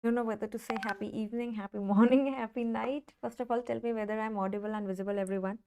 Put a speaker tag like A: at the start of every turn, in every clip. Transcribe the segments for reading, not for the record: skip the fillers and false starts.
A: Don't know whether to say happy evening, happy morning, happy night. First of all, tell me whether I'm audible and visible, everyone.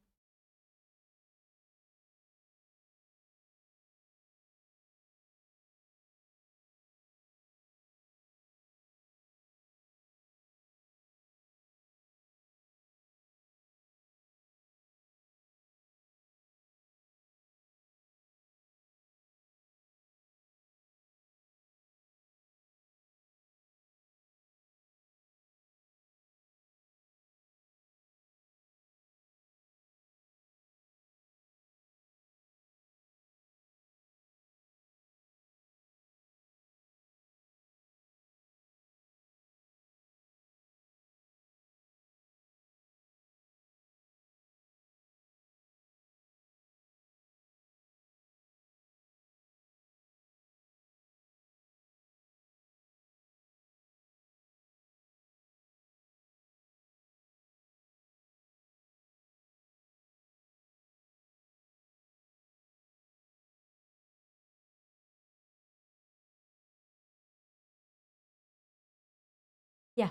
A: Yeah.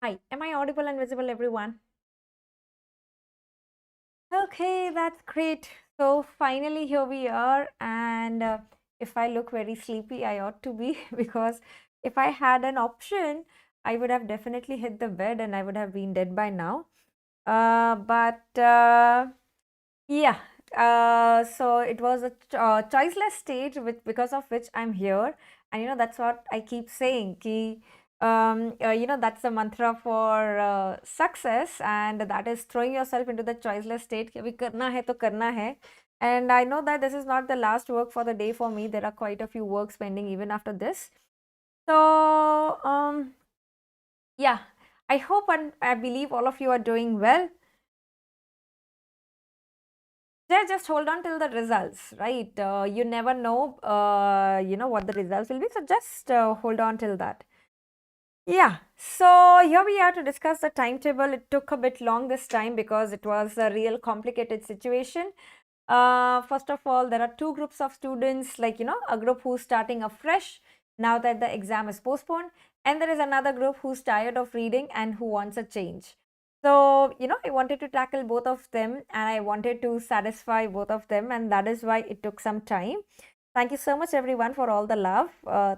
A: Hi. Am I audible and visible, everyone? Okay, that's great. So finally, here we are. And if I look very sleepy, I ought to be because if I had an option, I would have definitely hit the bed and I would have been dead by now. But yeah, so it was a choiceless stage with because of which I'm here, and that's what I keep saying. Ki, that's the mantra for success, and that is throwing yourself into the choiceless state. कि अभी करना है तो करना है, and I know that this is not the last work for the day for me. There are quite a few works pending even after this. So yeah, I hope and I believe all of you are doing well. Just hold on till the results, right? You never know, what the results will be. So just hold on till that. Yeah. So here we are to discuss the timetable. It took a bit long this time because it was a real complicated situation. First of all, there are two groups of students, like, a group who's starting afresh now that the exam is postponed. And there is another group who's tired of reading and who wants a change. So, I wanted to tackle both of them and I wanted to satisfy both of them. And that is why it took some time. Thank you so much, everyone, for all the love.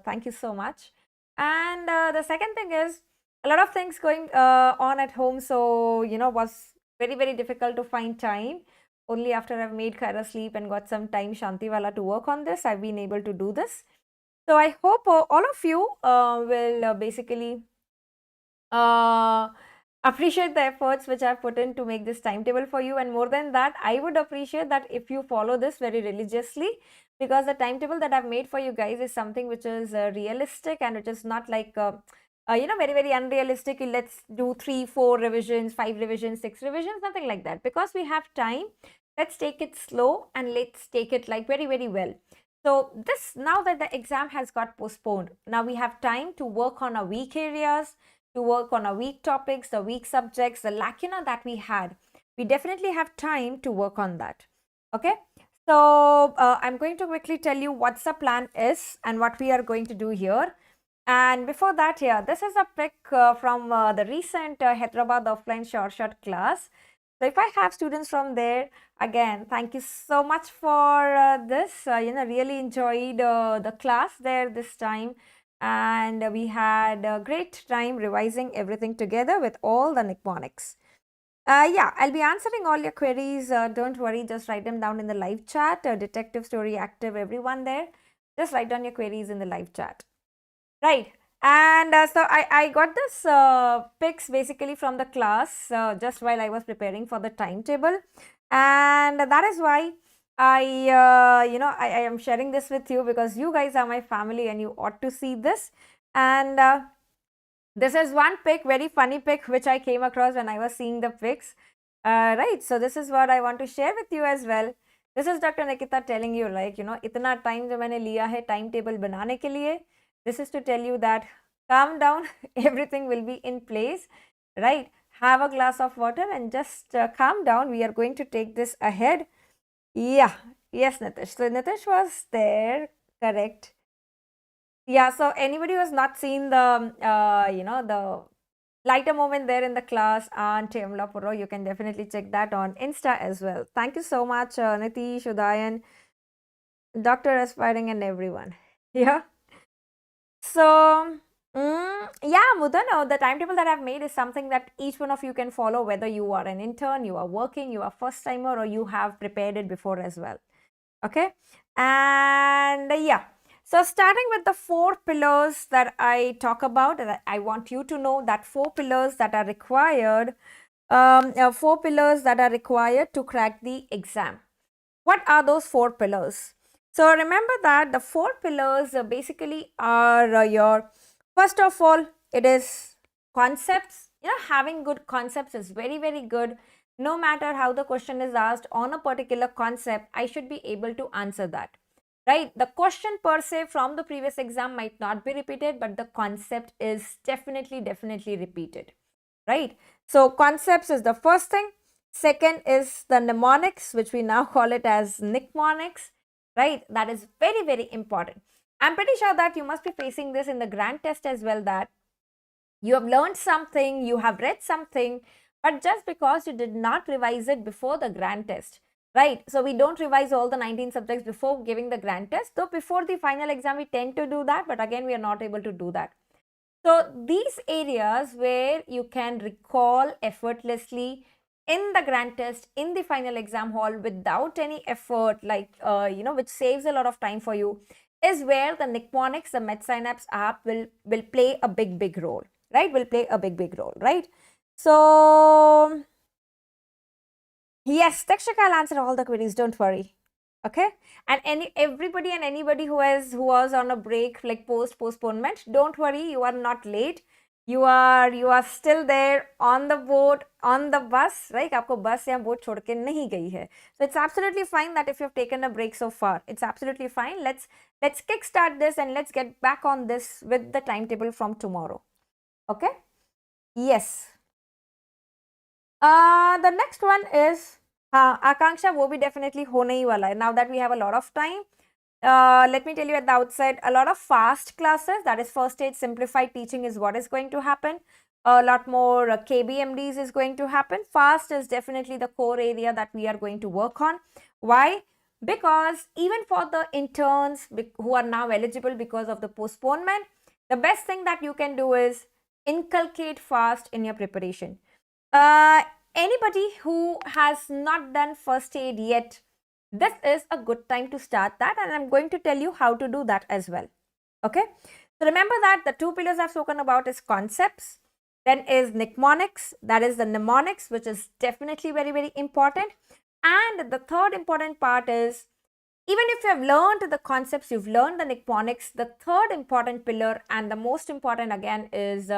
A: Thank you so much. And the second thing is a lot of things going on at home. So, was very, very difficult to find time. Only after I've made Khaira sleep and got some time Shantiwala to work on this, I've been able to do this. So I hope all of you will basically uh, appreciate the efforts which I've put in to make this timetable for you. And more than that, I would appreciate that if you follow this very religiously, because the timetable that I've made for you guys is something which is realistic and which is not like very, very unrealistic. Let's do 3, 4 revisions, 5 revisions, 6 revisions, nothing like that. Because we have time, let's take it slow and let's take it like very, very well. So this, now that the exam has got postponed, now we have time to work on our weak areas, to work on our weak topics, the weak subjects, the lacuna that we had. We definitely have time to work on that. Okay. So I'm going to quickly tell you what the plan is and what we are going to do here. And before that, yeah, this is a pic from the recent Hyderabad offline short class. So if I have students from there, again, thank you so much for this. Really enjoyed the class there this time. And we had a great time revising everything together with all the mnemonics. Yeah, I'll be answering all your queries. Don't worry, just write them down in the live chat. Detective Story Active, everyone there. Just write down your queries in the live chat. Right. And so I got this pics basically from the class just while I was preparing for the timetable. And that is why I am sharing this with you because you guys are my family and you ought to see this. And this is one pic, very funny pic, which I came across when I was seeing the pics. Right. So this is what I want to share with you as well. This is Dr. Nikita telling you, like, इतना time जो मैंने लिया है timetable बनाने के लिए. This is to tell you that calm down, everything will be in place, right? Have a glass of water and just calm down. We are going to take this ahead. Yeah, yes, Nitish. So Nitish was there, correct. Yeah, so anybody who has not seen the, the lighter moment there in the class on Temla Puro, you can definitely check that on Insta as well. Thank you so much, Nitish, Udayan, Dr. Aspiring, and everyone. Yeah. So, yeah, Mudano, the timetable that I've made is something that each one of you can follow, whether you are an intern, you are working, you are first timer, or you have prepared it before as well. Okay. And yeah. So, starting with the 4 pillars that I talk about, that I want you to know that 4 pillars that are required, 4 pillars that are required to crack the exam. What are those 4 pillars? So remember that the 4 pillars basically are your, first of all, it is concepts. Having good concepts is very, very good. No matter how the question is asked on a particular concept, I should be able to answer that. Right? The question per se from the previous exam might not be repeated, but the concept is definitely, definitely repeated. Right? So concepts is the first thing. Second is the mnemonics, which we now call it as mnemonics, right? That is very, very important. I'm pretty sure that you must be facing this in the grand test as well, that you have learned something, you have read something, but just because you did not revise it before the grand test, right? So we don't revise all the 19 subjects before giving the grand test, though before the final exam we tend to do that, but again we are not able to do that. So these areas where you can recall effortlessly in the grand test, in the final exam hall without any effort, like, which saves a lot of time for you, is where the mnemonics, the Medsynapse app will play a big, big role, right? Will play a big, big role, right? So, yes, Takshika, I'll answer all the queries, don't worry. Okay, and everybody and anybody who was on a break, like postponement, don't worry, you are not late. You are still there on the boat, on the bus, right? आपको bus या boat छोड़ के नहीं गई है. So it's absolutely fine that if you've taken a break so far, it's absolutely fine. Let's kickstart this and let's get back on this with the timetable from tomorrow. Okay? Yes. The next one is, Akanksha, wo bhi definitely hone hi wala hai. Now that we have a lot of time, let me tell you at the outset, a lot of fast classes, that is first stage simplified teaching, is what is going to happen. A lot more KBMDs is going to happen. Fast is definitely the core area that we are going to work on. Why? Because even for the interns who are now eligible because of the postponement, the best thing that you can do is inculcate fast in your preparation. Anybody who has not done first aid yet, this is a good time to start that, and I'm going to tell you how to do that as well. Okay, so remember that the 2 pillars I've spoken about is concepts, then is mnemonics, that is the mnemonics, which is definitely very, very important. And the third important part is, even if you have learned the concepts, you've learned the mnemonics, the third important pillar and the most important again is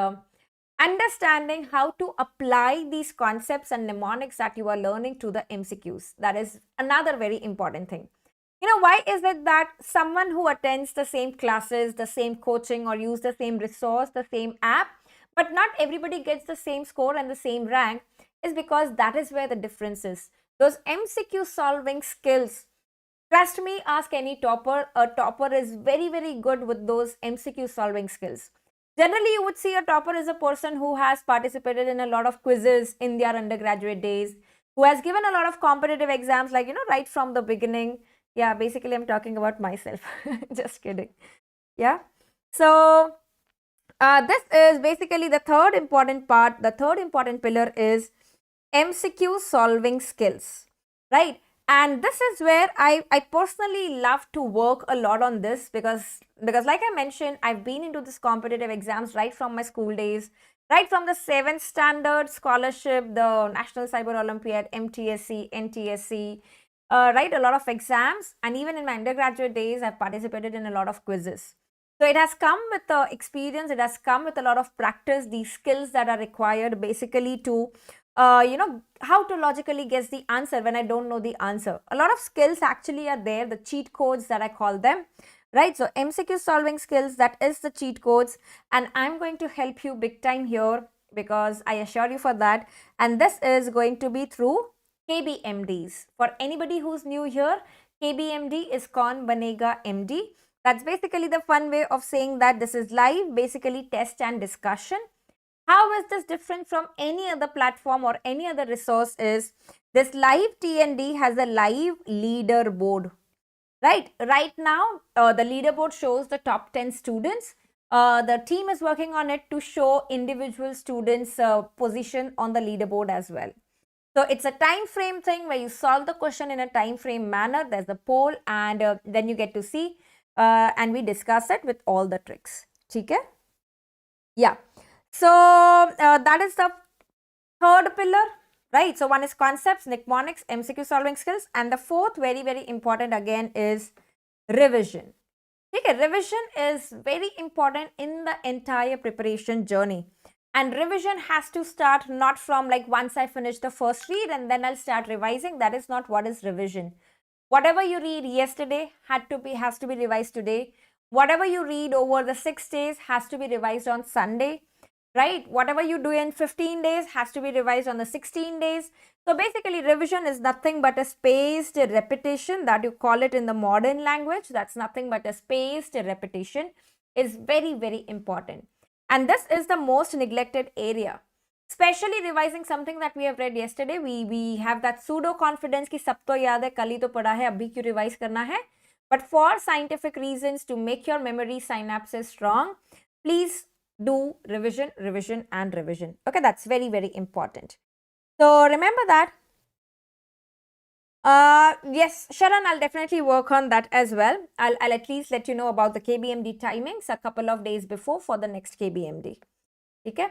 A: understanding how to apply these concepts and mnemonics that you are learning to the MCQs. That is another very important thing. Why is it that someone who attends the same classes, the same coaching, or use the same resource, the same app, but not everybody gets the same score and the same rank, is because that is where the difference is. Those MCQ solving skills, trust me, ask any topper. A topper is very, very good with those MCQ solving skills. Generally, you would see a topper is a person who has participated in a lot of quizzes in their undergraduate days, who has given a lot of competitive exams, like, right from the beginning. Yeah, basically, I'm talking about myself. Just kidding. Yeah. So, this is basically the third important part. The third important pillar is MCQ solving skills, right? And this is where I personally love to work a lot on this, because like I mentioned, I've been into this competitive exams right from my school days, right from the 7th standard scholarship, the National Cyber Olympiad, MTSC, NTSC, right, a lot of exams, and even in my undergraduate days, I've participated in a lot of quizzes. So it has come with the experience, it has come with a lot of practice, these skills that are required basically to how to logically guess the answer when I don't know the answer. A lot of skills actually are there, the cheat codes that I call them, right? So MCQ solving skills, that is the cheat codes, and I'm going to help you big time here, because I assure you for that. And this is going to be through KBMDs. For anybody who's new here, KBMD is Kaun Banega MD. That's basically the fun way of saying that this is live, basically test and discussion. How is this different from any other platform or any other resource is this live TND has a live leaderboard, right? Right now, the leaderboard shows the top 10 students. The team is working on it to show individual students' position on the leaderboard as well. So it's a time frame thing where you solve the question in a time frame manner. There's a poll and then you get to see and we discuss it with all the tricks. Okay? Yeah. So that is the third pillar, right? So one is concepts, mnemonics, MCQ solving skills, and the fourth, very, very important again, is revision. Okay, revision is very important in the entire preparation journey. And revision has to start not from like once I finish the first read and then I'll start revising. That is not what is revision. Whatever you read yesterday has to be revised today. Whatever you read over the 6 days has to be revised on Sunday, right? Whatever you do in 15 days has to be revised on the 16 days. So basically revision is nothing but a spaced repetition, that you call it in the modern language. That's nothing but a spaced repetition. Is very, very important. And this is the most neglected area. Especially revising something that we have read yesterday, we have that pseudo confidence ki sab to yaad hai, kal hi to padha hai, abhi kyun revise karna hai. But for scientific reasons, to make your memory synapses strong, please do revision, revision and revision. Okay, that's very, very important. So remember that. Yes, Sharon, I'll definitely work on that as well. I'll at least let you know about the KBMD timings a couple of days before for the next KBMD. Okay.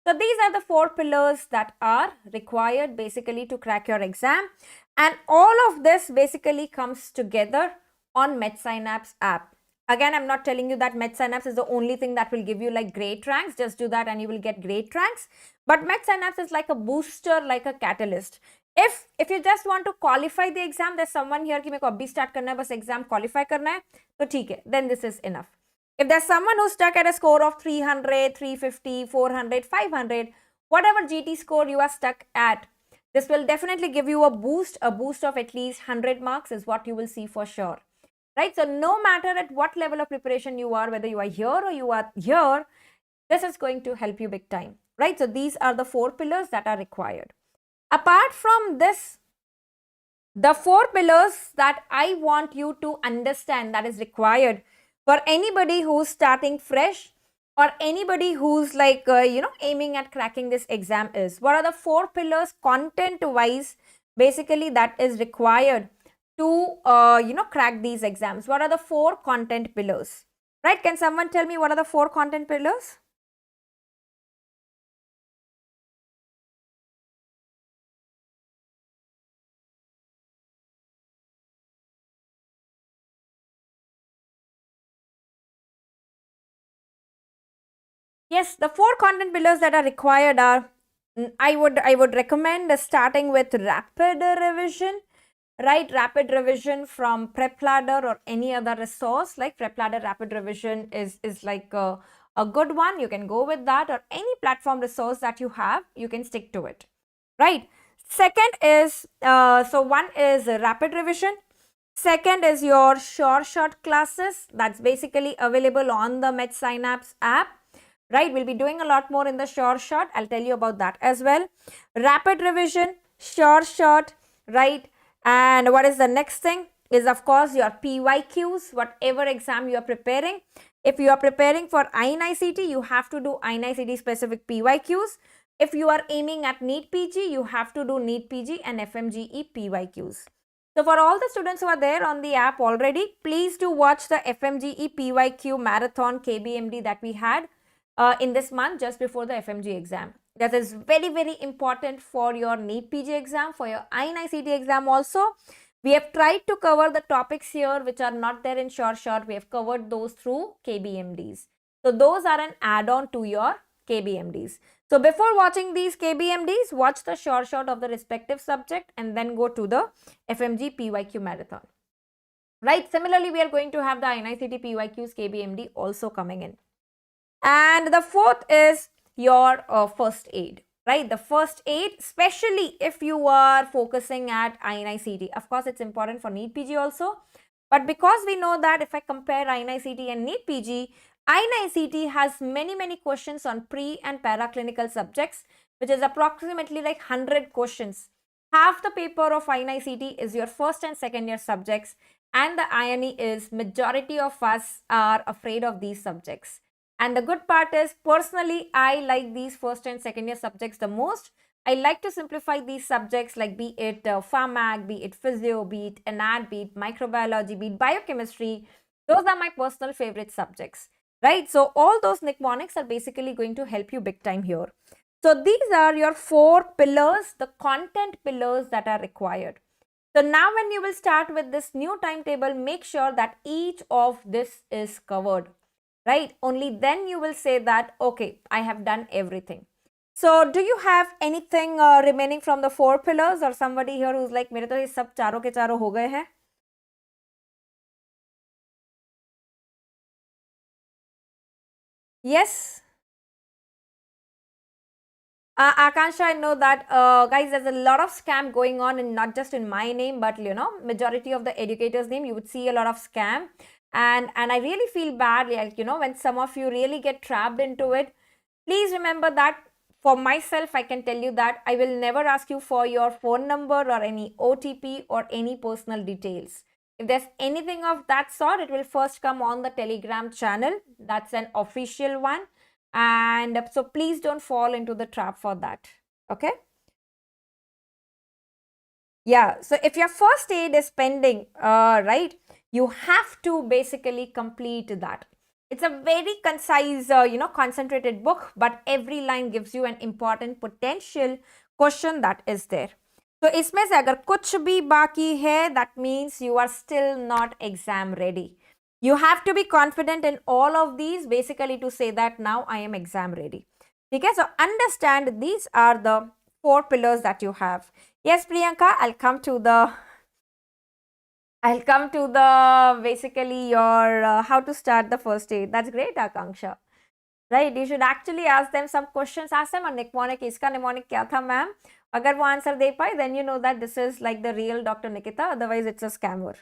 A: So these are the 4 pillars that are required basically to crack your exam. And all of this basically comes together on Medsynapse app. Again, I'm not telling you that Medsynapse is the only thing that will give you like great ranks. Just do that and you will get great ranks. But Medsynapse is like a booster, like a catalyst. If you just want to qualify the exam, there's someone here ki meko abhi start karna hai, bas exam qualify karna hai, to theek hai, then this is enough. If there's someone who's stuck at a score of 300, 350, 400, 500, whatever GT score you are stuck at, this will definitely give you a boost of at least 100 marks is what you will see for sure. Right? So no matter at what level of preparation you are, whether you are here or you are here, this is going to help you big time. Right? So these are the 4 pillars that are required. Apart from this, the 4 pillars that I want you to understand that is required for anybody who's starting fresh or anybody who's like, aiming at cracking this exam is, what are the 4 pillars content wise basically that is required to, crack these exams? What are the 4 content pillars? Right? Can someone tell me what are the 4 content pillars? Yes, the 4 content pillars that are required are, I would recommend starting with rapid revision, right? Rapid revision from PrepLadder or any other resource like PrepLadder. Rapid revision is like a good one. You can go with that, or any platform resource that you have, you can stick to it, right? Second is, so one is rapid revision. Second is your short classes. That's basically available on the Medsynapse app. Right, we'll be doing a lot more in the short. I'll tell you about that as well. Rapid revision, short, right? And what is the next thing is, of course, your PYQs, whatever exam you are preparing. If you are preparing for INICET, you have to do INICET specific PYQs. If you are aiming at NEET PG, you have to do NEET PG and FMGE PYQs. So for all the students who are there on the app already, please do watch the FMGE PYQ marathon KBMD that we had in this month just before the FMG exam. That is very, very important for your NEET PG exam, for your INICET exam also. We have tried to cover the topics here which are not there in short. We have covered those through KBMDs. So those are an add-on to your KBMDs. So before watching these KBMDs, watch the short of the respective subject and then go to the FMG PYQ marathon. Right? Similarly, we are going to have the INICET PYQs KBMD also coming in. And the fourth is your first aid, right? The first aid, especially if you are focusing at INICET. Of course, it's important for NEET PG also. But because we know that if I compare INICET and NEET PG, INICET has many questions on pre and paraclinical subjects, which is approximately like 100 questions. Half the paper of INICET is your first and second year subjects, and the irony is majority of us are afraid of these subjects. And the good part is, personally, I like these first and second year subjects the most. I like to simplify these subjects, like be it pharmac, be it physio, be it anat, be it microbiology, be it biochemistry. Those are my personal favorite subjects, right? So all those mnemonics are basically going to help you big time here. So these are your 4 pillars, the content pillars that are required. So now when you will start with this new timetable, make sure that each of this is covered, right? Only then you will say that, okay, I have done everything. So do you have anything remaining from the 4 pillars, or somebody here who's like, मेरे तो ये सब चारों के चारों हो गए हैं? Yes. Akansha, I know that, guys, there's a lot of scam going on, and not just in my name, but majority of the educators' name, you would see a lot of scam, and I really feel bad, like when some of you really get trapped into it. Please remember that for myself, I can tell you that I will never ask you for your phone number or any OTP or any personal details. If there's anything of that sort, it will first come on the Telegram channel. That's an official one. And so please don't fall into the trap for that. Okay? Yeah. So if your first aid is pending, right, you have to basically complete that. It's a very concise, concentrated book, but every line gives you an important potential question that is there. So इसमें से अगर कुछ भी बाकी है, that means you are still not exam ready. You have to be confident in all of these, basically to say that now I am exam ready. Okay, so understand these are the 4 pillars that you have. Yes, Priyanka, I'll come to basically your how to start the first aid. That's great, Akanksha. Right, you should actually ask them some questions. Ask them a mnemonic, iska mnemonic kya tha, ma'am? Agar wo answer de paye, then you know that this is like the real Dr. Nikita. Otherwise, it's a scammer.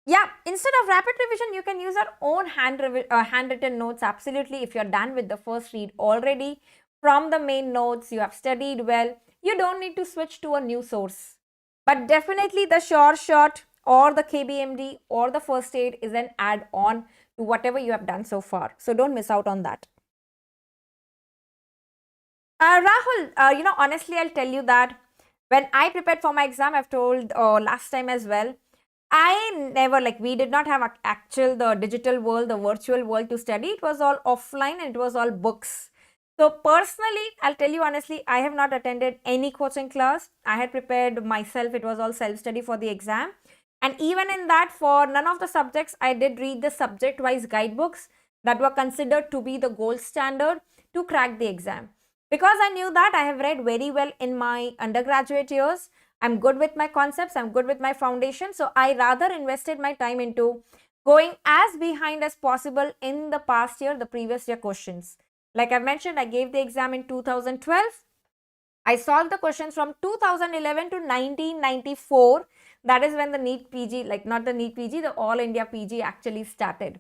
A: Yeah, instead of rapid revision, you can use our own handwritten notes. Absolutely, if you're done with the first read already from the main notes, you have studied well, you don't need to switch to a new source. But definitely the sure shot or the KBMD or the first aid is an add-on to whatever you have done so far. So don't miss out on that. Rahul, honestly, I'll tell you that when I prepared for my exam, I've told last time as well, I never, we did not have the digital world, the virtual world to study. It was all offline and it was all books. So personally, I'll tell you honestly, I have not attended any coaching class. I had prepared myself. It was all self-study for the exam. And even in that, for none of the subjects, I did read the subject-wise guidebooks that were considered to be the gold standard to crack the exam. Because I knew that, I have read very well in my undergraduate years. I'm good with my concepts, I'm good with my foundation. So I rather invested my time into going as behind as possible in the past year, the previous year questions. Like I mentioned, I gave the exam in 2012. I solved the questions from 2011 to 1994. That is when the NEET PG, not the NEET PG, the All India PG actually started.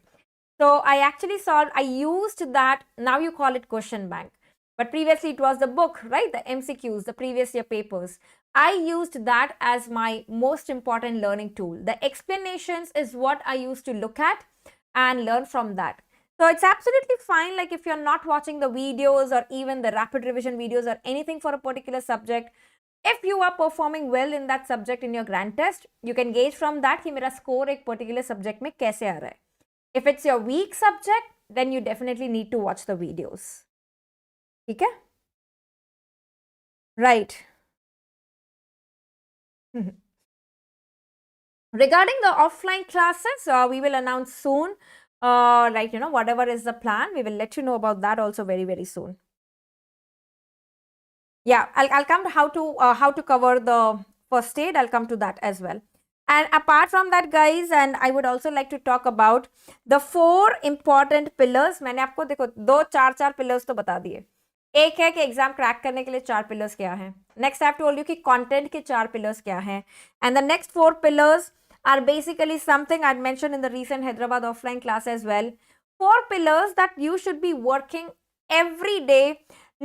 A: So I actually I used that, now you call it question bank. But previously it was the book, right? The MCQs, the previous year papers. I used that as my most important learning tool. The explanations is what I used to look at and learn from that. So it's absolutely fine, like if you're not watching the videos or even the rapid revision videos or anything for a particular subject, if you are performing well in that subject in your grand test, you can gauge from that कि मेरा score एक particular subject में कैसे आ रहा है. If it's your weak subject, then you definitely need to watch the videos. ठीक है? Right. Regarding the offline classes, we will announce soon. Whatever is the plan, we will let you know about that also very soon. Yeah, I'll come to how to cover the first aid. I'll come to that as well. And apart from that, guys, and I would also like to talk about the 4 important pillars. मैंने आपको देखो 2 4 pillars तो बता दिए. एक है कि exam crack करने के लिए 4 पिलर्स क्या हैं. Next I have told you कि कंटेंट के 4 पिलर्स क्या हैं. And the next 4 pillars are basically something I'd mentioned in the recent Hyderabad offline class as well. 4 pillars that you should be working every day,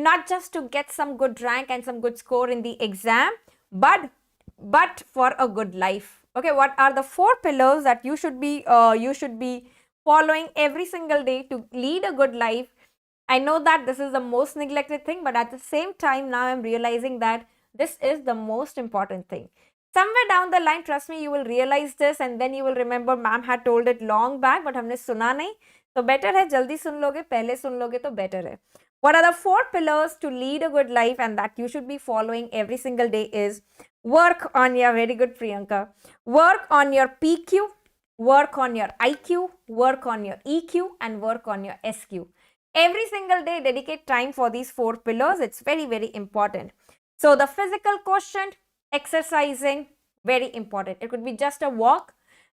A: not just to get some good rank and some good score in the exam, but for a good life. Okay, what are the 4 pillars that you should be following every single day to lead a good life? I know that this is the most neglected thing, but at the same time, now I'm realizing that this is the most important thing. Somewhere down the line, trust me, you will realize this and then you will remember ma'am had told it long back, but हमने सुना नहीं. So better है जल्दी सुन लोगे, पहले सुन लोगे तो better है. What are the 4 pillars to lead a good life and that you should be following every single day is work on your, very good Priyanka, work on your PQ, work on your IQ, work on your EQ and work on your SQ. Every single day, dedicate time for these 4 pillars. It's very, very important. So the physical quotient, exercising, very important. It could be just a walk,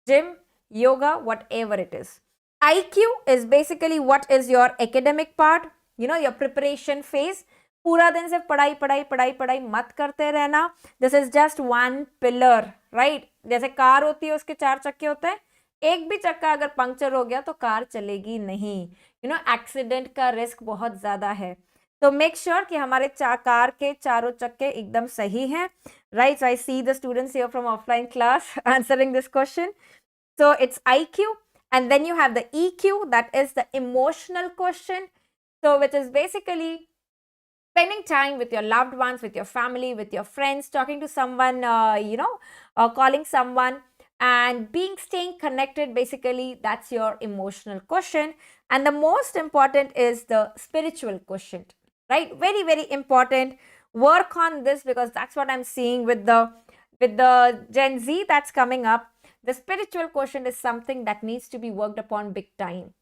A: gym, yoga, whatever it is. IQ is basically what is your academic part, you know, your preparation phase. पूरा दिन सिर्फ पढ़ाई पढ़ाई पढ़ाई पढ़ाई मत करते रहना. This is just one pillar, right. जैसे कार होती है, उसके 4 चक्के होते हैं. एक भी चक्का अगर पंक्चर हो गया तो कार चलेगी नहीं. यू नो, एक्सीडेंट का रिस्क बहुत ज्यादा है. तो मेक श्योर कि हमारे कार के चारों चक्के एकदम सही हैं, right. So I see the students here from offline class answering this question. So it's IQ, and then you have the EQ, that is the emotional quotient. So which is basically spending time with your loved ones, with your family, with your friends, talking to someone, calling someone and staying connected. Basically, that's your emotional quotient. And the most important is the spiritual quotient, right? Very, very important. Work on this because that's what I'm seeing with the Gen Z that's coming up. The spiritual quotient is something that needs to be worked upon big time,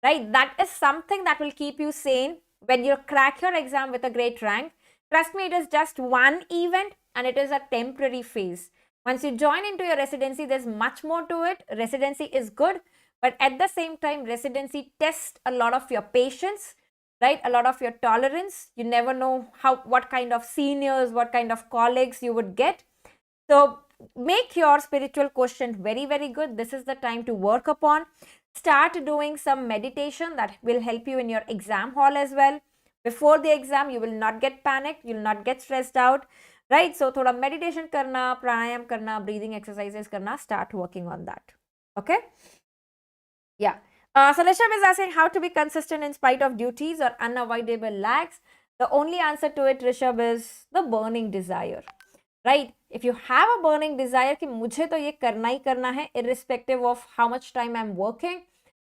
A: right? That is something that will keep you sane when you crack your exam with a great rank. Trust me, it is just one event and it is a temporary phase. Once you join into your residency, there's much more to it. Residency is good, but at the same time, residency tests a lot of your patience, right? A lot of your tolerance. You never know what kind of seniors, what kind of colleagues you would get. So make your spiritual quotient very, very good. This is the time to work upon. Start doing some meditation that will help you in your exam hall as well. Before the exam, you will not get panicked, you will not get stressed out, right? So thoda meditation karna, pranayam karna, breathing exercises karna, start working on that. Okay? Yeah. So Rishabh is asking how to be consistent in spite of duties or unavoidable lags. The only answer to it, Rishabh, is the burning desire. Right? If you have a burning desire कि मुझे तो ये करना ही करना है, irrespective of how much time I'm working,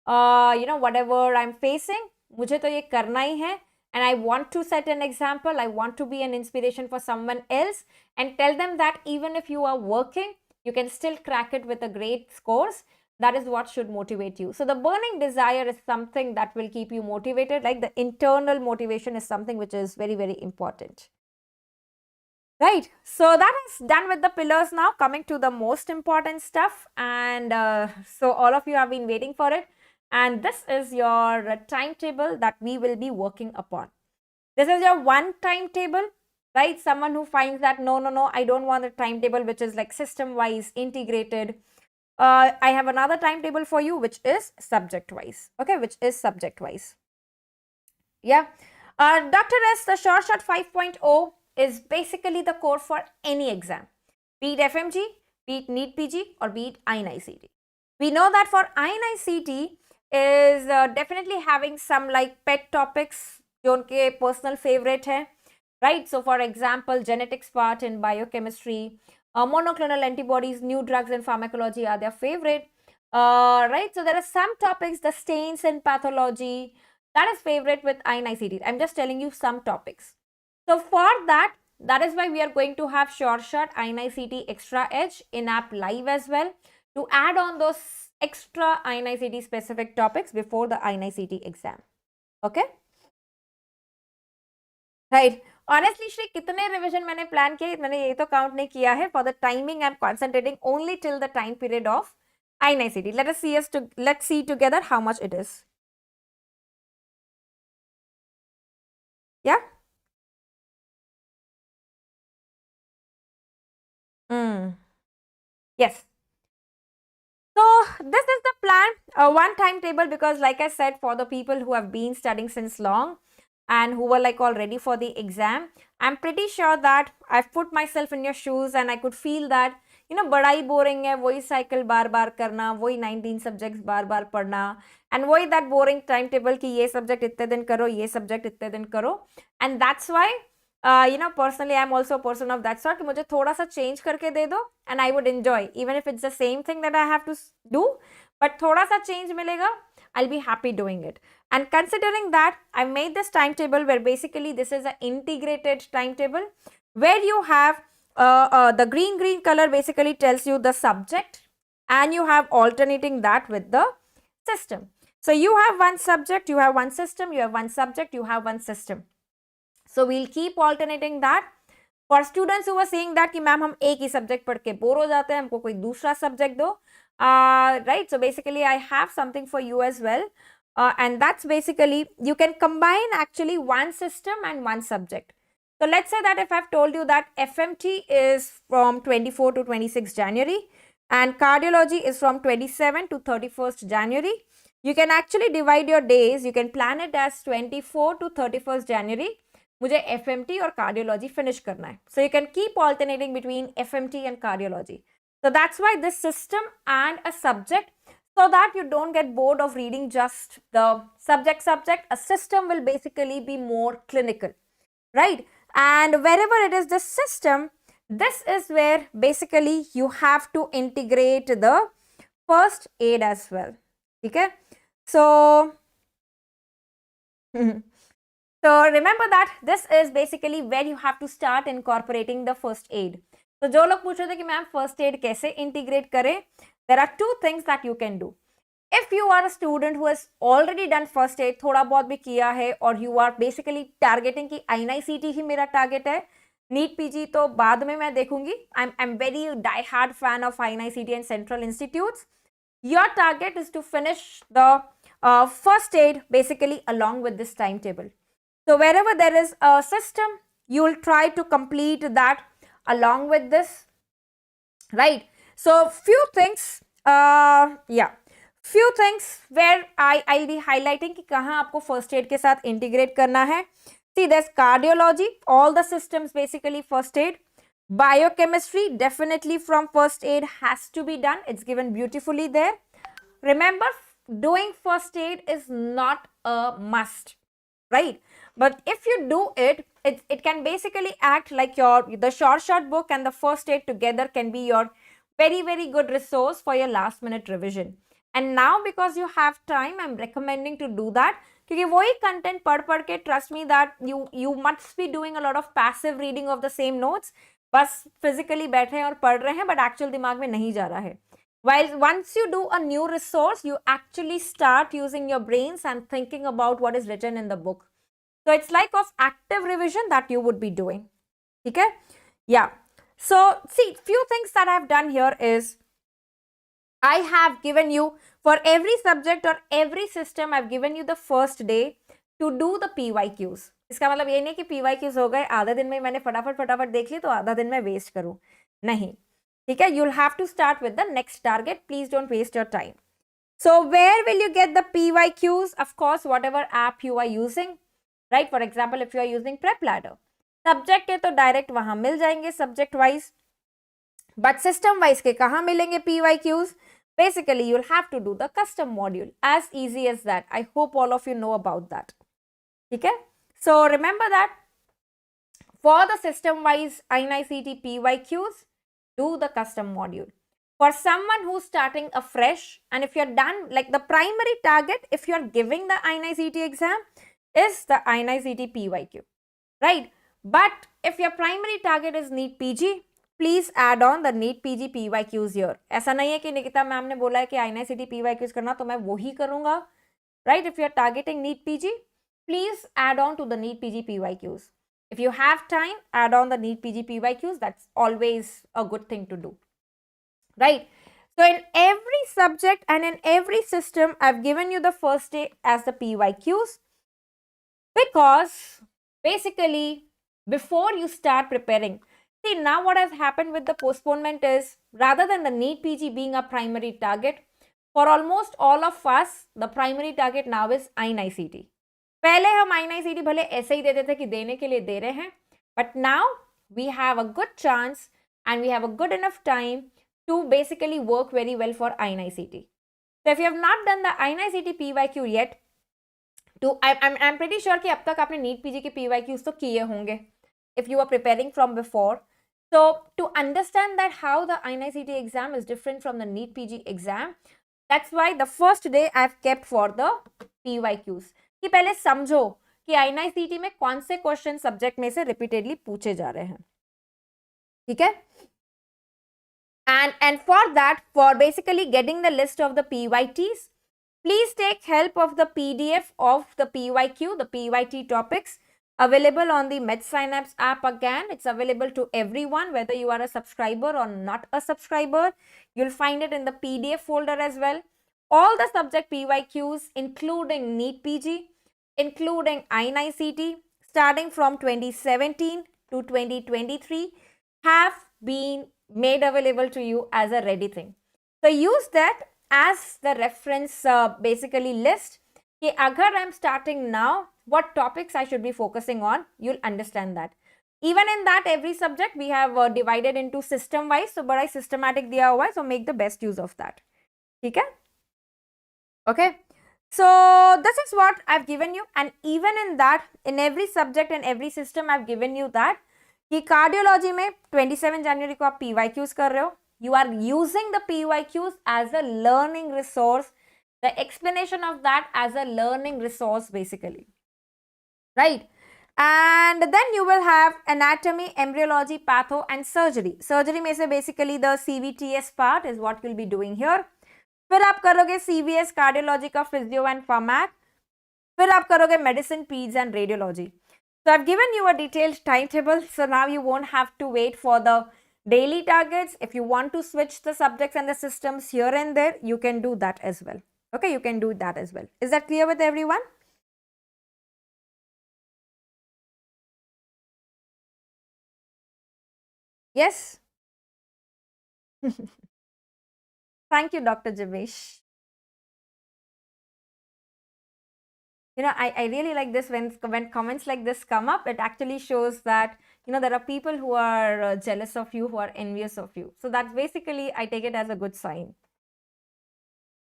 A: whatever I'm facing, मुझे तो ये करना ही है, and I want to set an example, I want to be an inspiration for someone else and tell them that even if you are working, you can still crack it with a great scores. That is what should motivate you. So the burning desire is something that will keep you motivated. Like the internal motivation is something which is very, very important. Right, so that is done with the pillars. Now coming to the most important stuff, and so all of you have been waiting for it, and this is your timetable that we will be working upon. This is your one timetable, right? Someone who finds that no, I don't want a timetable which is like system wise integrated. I have another timetable for you which is subject wise. Okay, which is subject wise. Yeah, Dr. S, the short 5.0 is basically the core for any exam, be it FMG, be it NEET PG, or be it INICET. We know that for INICET is definitely having some like pet topics, जो उनके personal favorite है, right? So for example, genetics part in biochemistry, monoclonal antibodies, new drugs and pharmacology are their favorite, right? So there are some topics, the stains in pathology, that is favorite with INICET. I'm just telling you some topics. So for that is why we are going to have short INICET Extra Edge in-app live as well to add on those extra INICET specific topics before the INICET exam. Okay? Right. Honestly, Shri, कितने revision मैंने plan किए, मैंने ये तो count नहीं किया है. For the timing, I'm concentrating only till the time period of INICET. Let's see together how much it is. Yeah. Yes. So this is the plan, one timetable, because like I said, for the people who have been studying since long and who were like all ready for the exam, I'm pretty sure that I've put myself in your shoes and I could feel that, बड़ा ही boring है, वही cycle बार बार करना, वही 19 subjects बार बार पढ़ना, and वही that boring timetable कि ये subject इतने दिन करो, ये subject इतने दिन करो, and that's why personally I'm also a person of that sort कि मुझे थोड़ा सा change करके दे दो and I would enjoy, even if it's the same thing that I have to do, but थोड़ा सा change मिलेगा, I'll be happy doing it. And considering that, I've made this timetable where basically this is an integrated timetable where you have the green color basically tells you the subject, and you have alternating that with the system. So you have one subject, you have one system, you have one subject, you have one system. So we'll keep alternating that. For students who were saying that कि ma'am हम एक ही subject पढ़ के bore हो जाते हैं, हमको कोई दूसरा सब्जेक्ट दो, right? So basically I have something for you as well, and that's basically you can combine actually one system and one subject. So let's say that if I've told you that FMT is from 24 to 26 January and cardiology is from 27 to 31st January, you can actually divide your days. You can plan it as 24 to 31st January. मुझे FMT और cardiology finish करना है. So you can keep alternating between FMT and cardiology. So that's why this system and a subject, so that you don't get bored of reading just the subject. A system will basically be more clinical, right? And wherever it is the system, this is where basically you have to integrate the first aid as well. Okay? So so remember that this is basically where you have to start incorporating the first aid. So जो लोग पूछ रहे थे कि ma'am first aid कैसे integrate करें, there are two things that you can do. If you are a student who has already done first aid, थोड़ा बहुत भी किया है, और you are basically targeting कि INICET ही मेरा target है, NEET PG तो बाद में मैं देखूंगी, I'm very die-hard fan of INICET and Central Institutes. Your target is to finish the first aid basically along with this timetable. So wherever there is a system, you will try to complete that along with this, right? So few things, few things where I'll be highlighting कि कहाँ आपको first aid के साथ integrate करना है. See, there's cardiology, all the systems basically first aid. Biochemistry, definitely from first aid has to be done. It's given beautifully there. Remember, doing first aid is not a must, right? But if you do it, it can basically act like the short book and the first aid together can be your very, very good resource for your last minute revision. And now because you have time, I'm recommending to do that. क्योंकि वही content पढ़ के, trust me that you must be doing a lot of passive reading of the same notes. बस physically बैठे हैं और पढ़ रहे हैं, but actual दिमाग में नहीं जा रहा है. While once you do a new resource, you actually start using your brains and thinking about what is written in the book. So it's like of active revision that you would be doing. Okay? Yeah. So see, few things that I've done here is I have given you for every subject or every system, I've given you the first day to do the PYQs. इसका मतलब ये नहीं कि PYQs हो गए, आधा दिन में मैंने फटाफट देख ली तो आधा दिन में वेस्ट करूं, नहीं, ठीक है? You'll have to start with the next target. Please don't waste your time. So where will you get the PYQs? Of course, whatever app you are using, right? For example, if you are using Prep Ladder, subject है तो direct वहां मिल जाएंगे subject wise, but system wise के कहाँ मिलेंगे PYQs? Basically, you'll have to do the custom module. As easy as that. I hope all of you know about that. Okay? So remember that for the system wise INICET PYQs, do the custom module. For someone who's starting afresh, and if you're done, like the primary target, if you're giving the INICET exam, is the INICET PYQ, right? But if your primary target is NEET PG, please add on the NEET PG PYQs here. ऐसा नहीं है कि Nikita ma'am ने बोला है कि INICET PYQs करना तो मैं वो ही करूँगा, right? If you're targeting NEET PG, please add on to the NEET PG PYQs. If you have time, add on the NEET PG PYQs. That's always a good thing to do, right? So in every subject and in every system, I've given you the first day as the PYQs, because basically before you start preparing, See, now what has happened with the postponement is, rather than the NEET PG being a primary target, for almost all of us, the primary target now is INICET. पहले हम INICET भले ऐसे ही देते थे कि देने के लिए दे रहे हैं, but now we have a good chance and we have a good enough time to basically work very well for INICET. So if you have not done the INICET PYQ yet, I'm pretty sure कि अब तक आपने NEET PG के PYQs तो किए होंगे if you are preparing from before. So to understand that how the INICET exam is different from the NEET PG exam, that's why the first day I've kept for the PYQs. कि पहले समझो कि INICET में कौन से question subject में से repeatedly पूछे जा रहे हैं, ठीक है? And for that, for basically getting the list of the PYTs, please take help of the PDF of the PYQ, the PYT topics, available on the Medsynapse app again. It's available to everyone, whether you are a subscriber or not a subscriber. You'll find it in the PDF folder as well. All the subject PYQs, including NEET PG, including INICET, starting from 2017 to 2023, have been made available to you as a ready thing. So use that as the reference basically list. कि अगर I'm starting now, what topics I should be focusing on, you'll understand that. Even in that, every subject we have divided into system wise. So बड़ा systematic दिया हुआ है, so make the best use of that. ठीक है? Okay. So this is what I've given you, and even in that, in every subject and every system, I've given you that कि cardiology में 27 जनवरी को आप PYQs कर रहे हो. You are using the PYQs as a learning resource, the explanation of that as a learning resource basically, right? And then you will have anatomy, embryology, patho and surgery. Surgery में से basically the CVTS part is what you'll be doing here. फिर आप करोगे CVS cardiology का physio and फार्मैक. फिर आप करोगे medicine, पीड्स and radiology. So I've given you a detailed timetable, so now you won't have to wait for the daily targets. If you want to switch the subjects and the systems here and there, you can do that as well. Okay, you can do that as well. Is that clear with everyone? Yes? Thank you, Dr. Jamesh. You know, I really like this when comments like this come up. It actually shows that, you know, there are people who are jealous of you, who are envious of you. So that's basically, I take it as a good sign.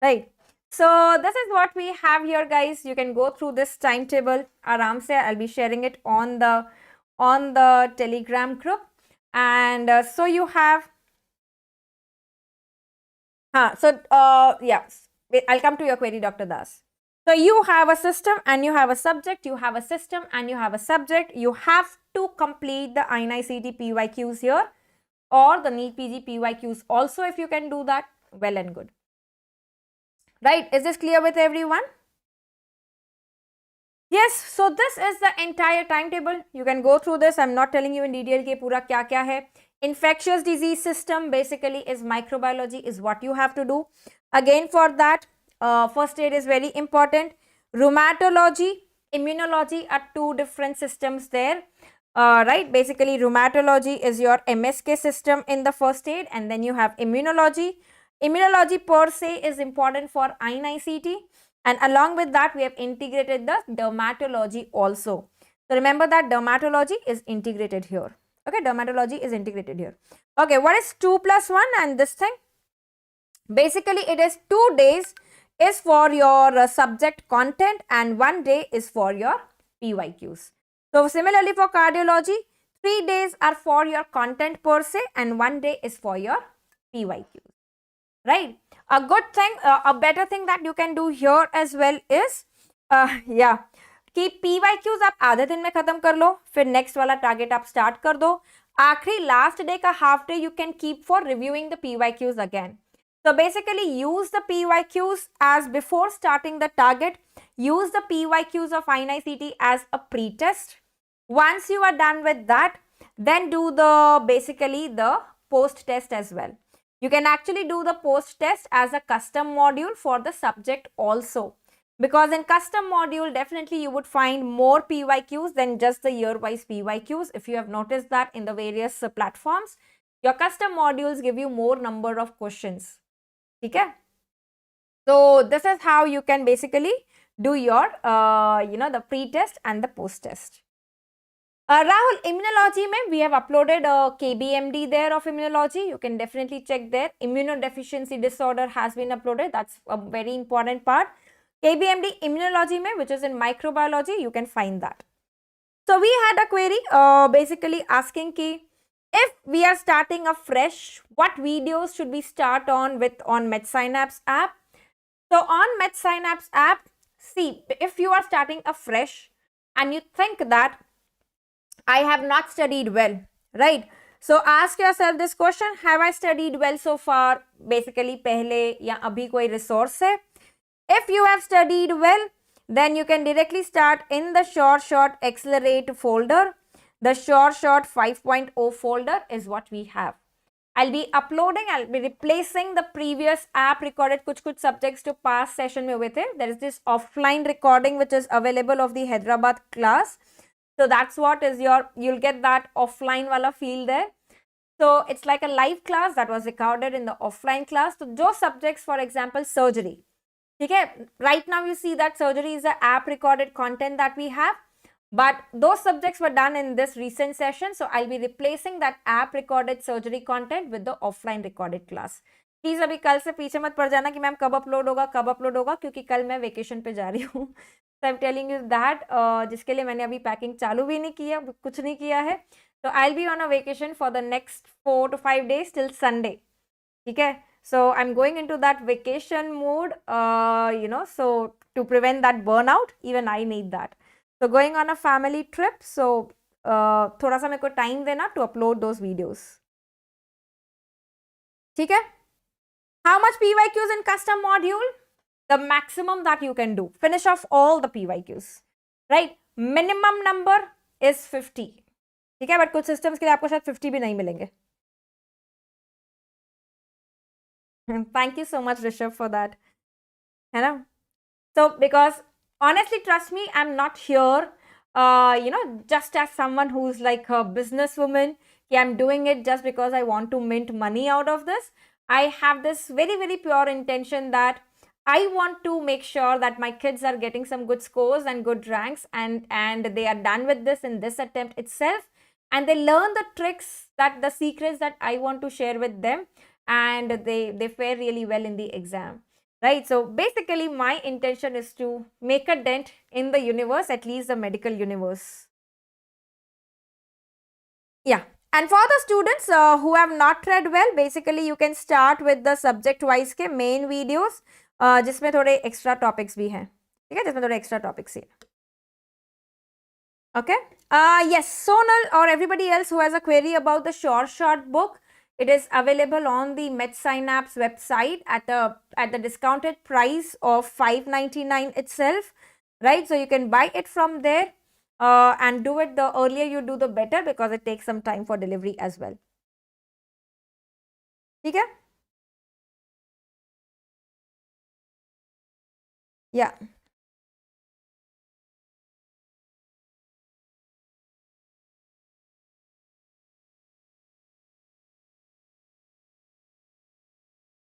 A: Right. So this is what we have here, guys. You can go through this timetable. Aram se, I'll be sharing it on the Telegram group. And so you have, yes, I'll come to your query, Dr. Das. So you have a system and you have a subject, you have a system and you have a subject. You have to complete the INICET PYQs here or the NEET PG PYQs also. If you can do that, well and good. Right, is this clear with everyone? Yes, so this is the entire timetable. You can go through this. I'm not telling you in detail कि पूरा क्या क्या है. Infectious disease system basically is microbiology is what you have to do. Again, for that, first aid is very important. Rheumatology, immunology are two different systems there. Right, basically rheumatology is your MSK system in the first aid, and then you have immunology. Immunology per se is important for INICET, and along with that we have integrated the dermatology also. So remember that dermatology is integrated here. Okay, dermatology is integrated here. Okay, what is 2 plus 1 and this thing? Basically it is 2 days is for your subject content and 1 day is for your PYQs. So similarly for cardiology, 3 days are for your content per se and 1 day is for your PYQs. Right, a good thing, a better thing that you can do here as well is कि PYQs आप आधे दिन में खत्म कर लो, फिर next वाला target आप स्टार्ट कर दो. आखिरी लास्ट डे का half day you can keep for reviewing the PYQs again. So basically use the PYQs as before starting the target. Use the PYQs of INICET as a pre-test. Once you are done with that, then do the basically the post test as well. You can actually do the post test as a custom module for the subject also. Because in custom module, definitely you would find more PYQs than just the year-wise PYQs. If you have noticed that in the various platforms, your custom modules give you more number of questions. Okay? So this is how you can basically do your, the pre-test and the post-test. Rahul, immunology mein, we have uploaded a KBMD there of immunology. You can definitely check there. Immunodeficiency disorder has been uploaded. That's a very important part. KBMD immunology mein, which is in microbiology, you can find that. So we had a query basically asking ki, if we are starting afresh, what videos should we start on Medsynapse app? So on Medsynapse app, see, if you are starting afresh and you think that I have not studied well, right? So ask yourself this question, have I studied well so far? Basically, pehle ya abhi koi resource hai? If you have studied well, then you can directly start in the short accelerate folder. The short 5.0 folder is what we have. I'll be replacing the previous app recorded kuch subjects to past session mein hue the. There is this offline recording which is available of the Hyderabad class. So that's what is you'll get that offline wala feel there. So it's like a live class that was recorded in the offline class. So those subjects, for example, surgery. Okay, right now you see that surgery is the app recorded content that we have. But those subjects were done in this recent session. So I'll be replacing that app recorded surgery content with the offline recorded class. Please अभी कल से पीछे मत पड़ जाना कि ma'am कब upload होगा क्योंकि कल मैं वेकेशन पे जा रही हूँ. So I'm telling you that जिसके लिए मैंने अभी पैकिंग चालू भी नहीं किया, कुछ नहीं किया है. So I'll be on a vacation for the next 4 to 5 days till Sunday. ठीक है. So I'm going into that vacation mode, so to prevent that burnout, even I need that. So going on a family trip, so थोड़ा सा मेरे को time देना to upload those videos. ठीक है. How much PYQs in custom module? The maximum that you can do. Finish off all the PYQs. Right? Minimum number is 50. ठीक है. But कुछ systems के लिए आपको शायद 50 भी नहीं मिलेंगे. Thank you so much, Rishabh, for that. है ना? So because honestly, trust me, I'm not here, just as someone who's like a businesswoman. I'm doing it just because I want to mint money out of this. I have this very, very pure intention that I want to make sure that my kids are getting some good scores and good ranks, and they are done with this in this attempt itself, and they learn the tricks, that the secrets that I want to share with them, and they fare really well in the exam. Right, so basically my intention is to make a dent in the universe, at least the medical universe. Yeah, and for the students who have not read well, basically you can start with the subject wise के main videos, जिसमें थोड़े extra topics भी हैं. ठीक है, जिसमें थोड़े extra topics he. Okay. Yes, Sonal or everybody else who has a query about the short book, it is available on the Medsynapse website at the discounted price of $5.99 itself, right? So you can buy it from there and do it. The earlier you do, the better, because it takes some time for delivery as well. Okay? Yeah.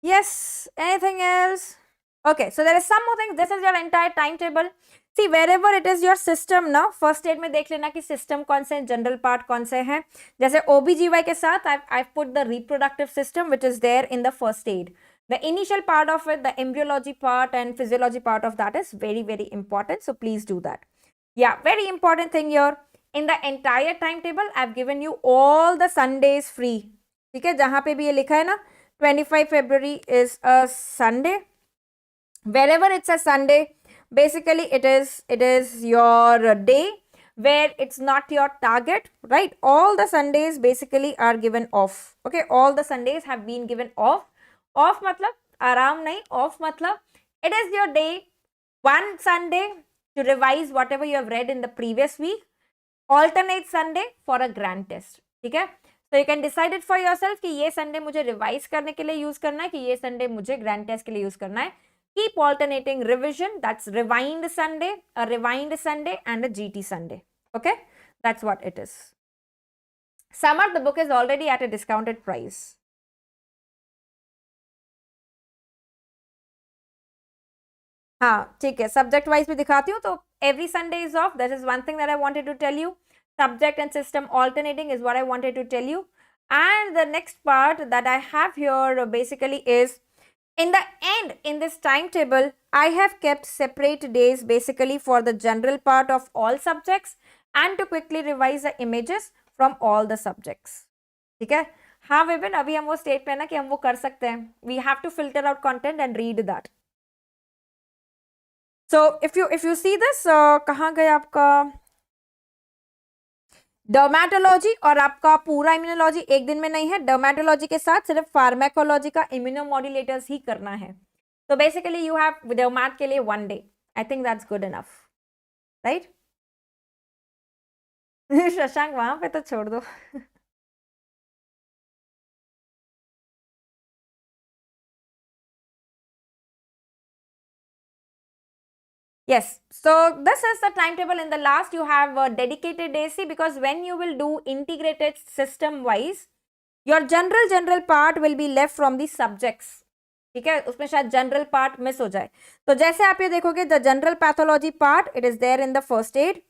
A: Yes, anything else? Okay, so there is some more things. This is your entire timetable. See, wherever it is your system now, first aid में देख लेना कि system कौन से, general part कौन से हैं. जैसे OBGY के साथ I've put the reproductive system which is there in the first aid. The initial part of it, the embryology part and physiology part of that is very, very important. So please do that. Yeah, very important thing here. In the entire timetable, I've given you all the Sundays free. ठीक है, जहाँ पे भी ये लिखा है ना, 25 February is a Sunday. Wherever it's a Sunday, basically it is your day where it's not your target, right? All the Sundays basically are given off. Okay, all the Sundays have been given off. Off matlab aram nahi, off matlab it is your day, one Sunday to revise whatever you have read in the previous week, alternate Sunday for a grand test. ठीक है, so you can decide it for yourself कि ये Sunday मुझे revise करने के लिए use करना है, कि ये Sunday मुझे grand test के लिए use करना है. Keep alternating revision, that's rewind Sunday, a rewind Sunday and a GT Sunday. Okay, that's what it is. Summer, the book is already at a discounted price. हाँ ठीक है, subject wise भी दिखाती हूँ. तो every Sunday is off. That is one thing that I wanted to tell you. Subject and system alternating is what I wanted to tell you. And the next part that I have here basically is, in the end, in this timetable, I have kept separate days basically for the general part of all subjects and to quickly revise the images from all the subjects. ठीक है. हाँ विपिन, अभी हम वो state पे ना कि हम वो कर सकते हैं. We have to filter out content and read that. So if you see this, कहाँ गया आपका डर्मेटोलॉजी, और आपका पूरा इम्यूनोलॉजी एक दिन में नहीं है. डर्मेटोलॉजी के साथ सिर्फ फार्मेकोलॉजी का इम्यूनोमॉड्यूलेटर्स ही करना है. तो बेसिकली यू हैव डर्मेट के लिए 1 day. I think that's good enough, right. Shashank वहां पे तो छोड़ दो. Yes, so this is the timetable. In the last you have a dedicated day. See, because when you will do integrated system wise, your general part will be left from the subjects. ठीक है, उसमें शायद general part miss हो जाए. तो जैसे आप ये देखोगे, the general pathology part it is there in the first aid,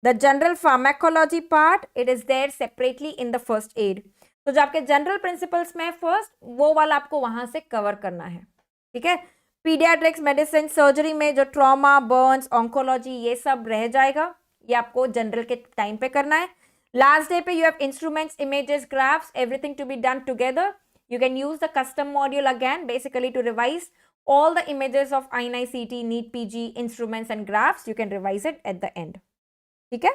A: the general pharmacology part it is there separately in the first aid. तो जो आपके जनरल प्रिंसिपल्स में फर्स्ट, वो वाला आपको वहां से कवर करना है. ठीक है. पीडियाट्रिक्स, मेडिसिन, सर्जरी में जो ट्रॉमा, बर्न्स, ऑन्कोलॉजी, ये सब रह जाएगा. ये आपको जनरल के टाइम पे करना है. लास्ट डे पे you have instruments, images, graphs, everything to be done together. You can use the custom module again basically to revise all the images of INICET, NEET PG, instruments and graphs. You can revise it at the end. ठीक है.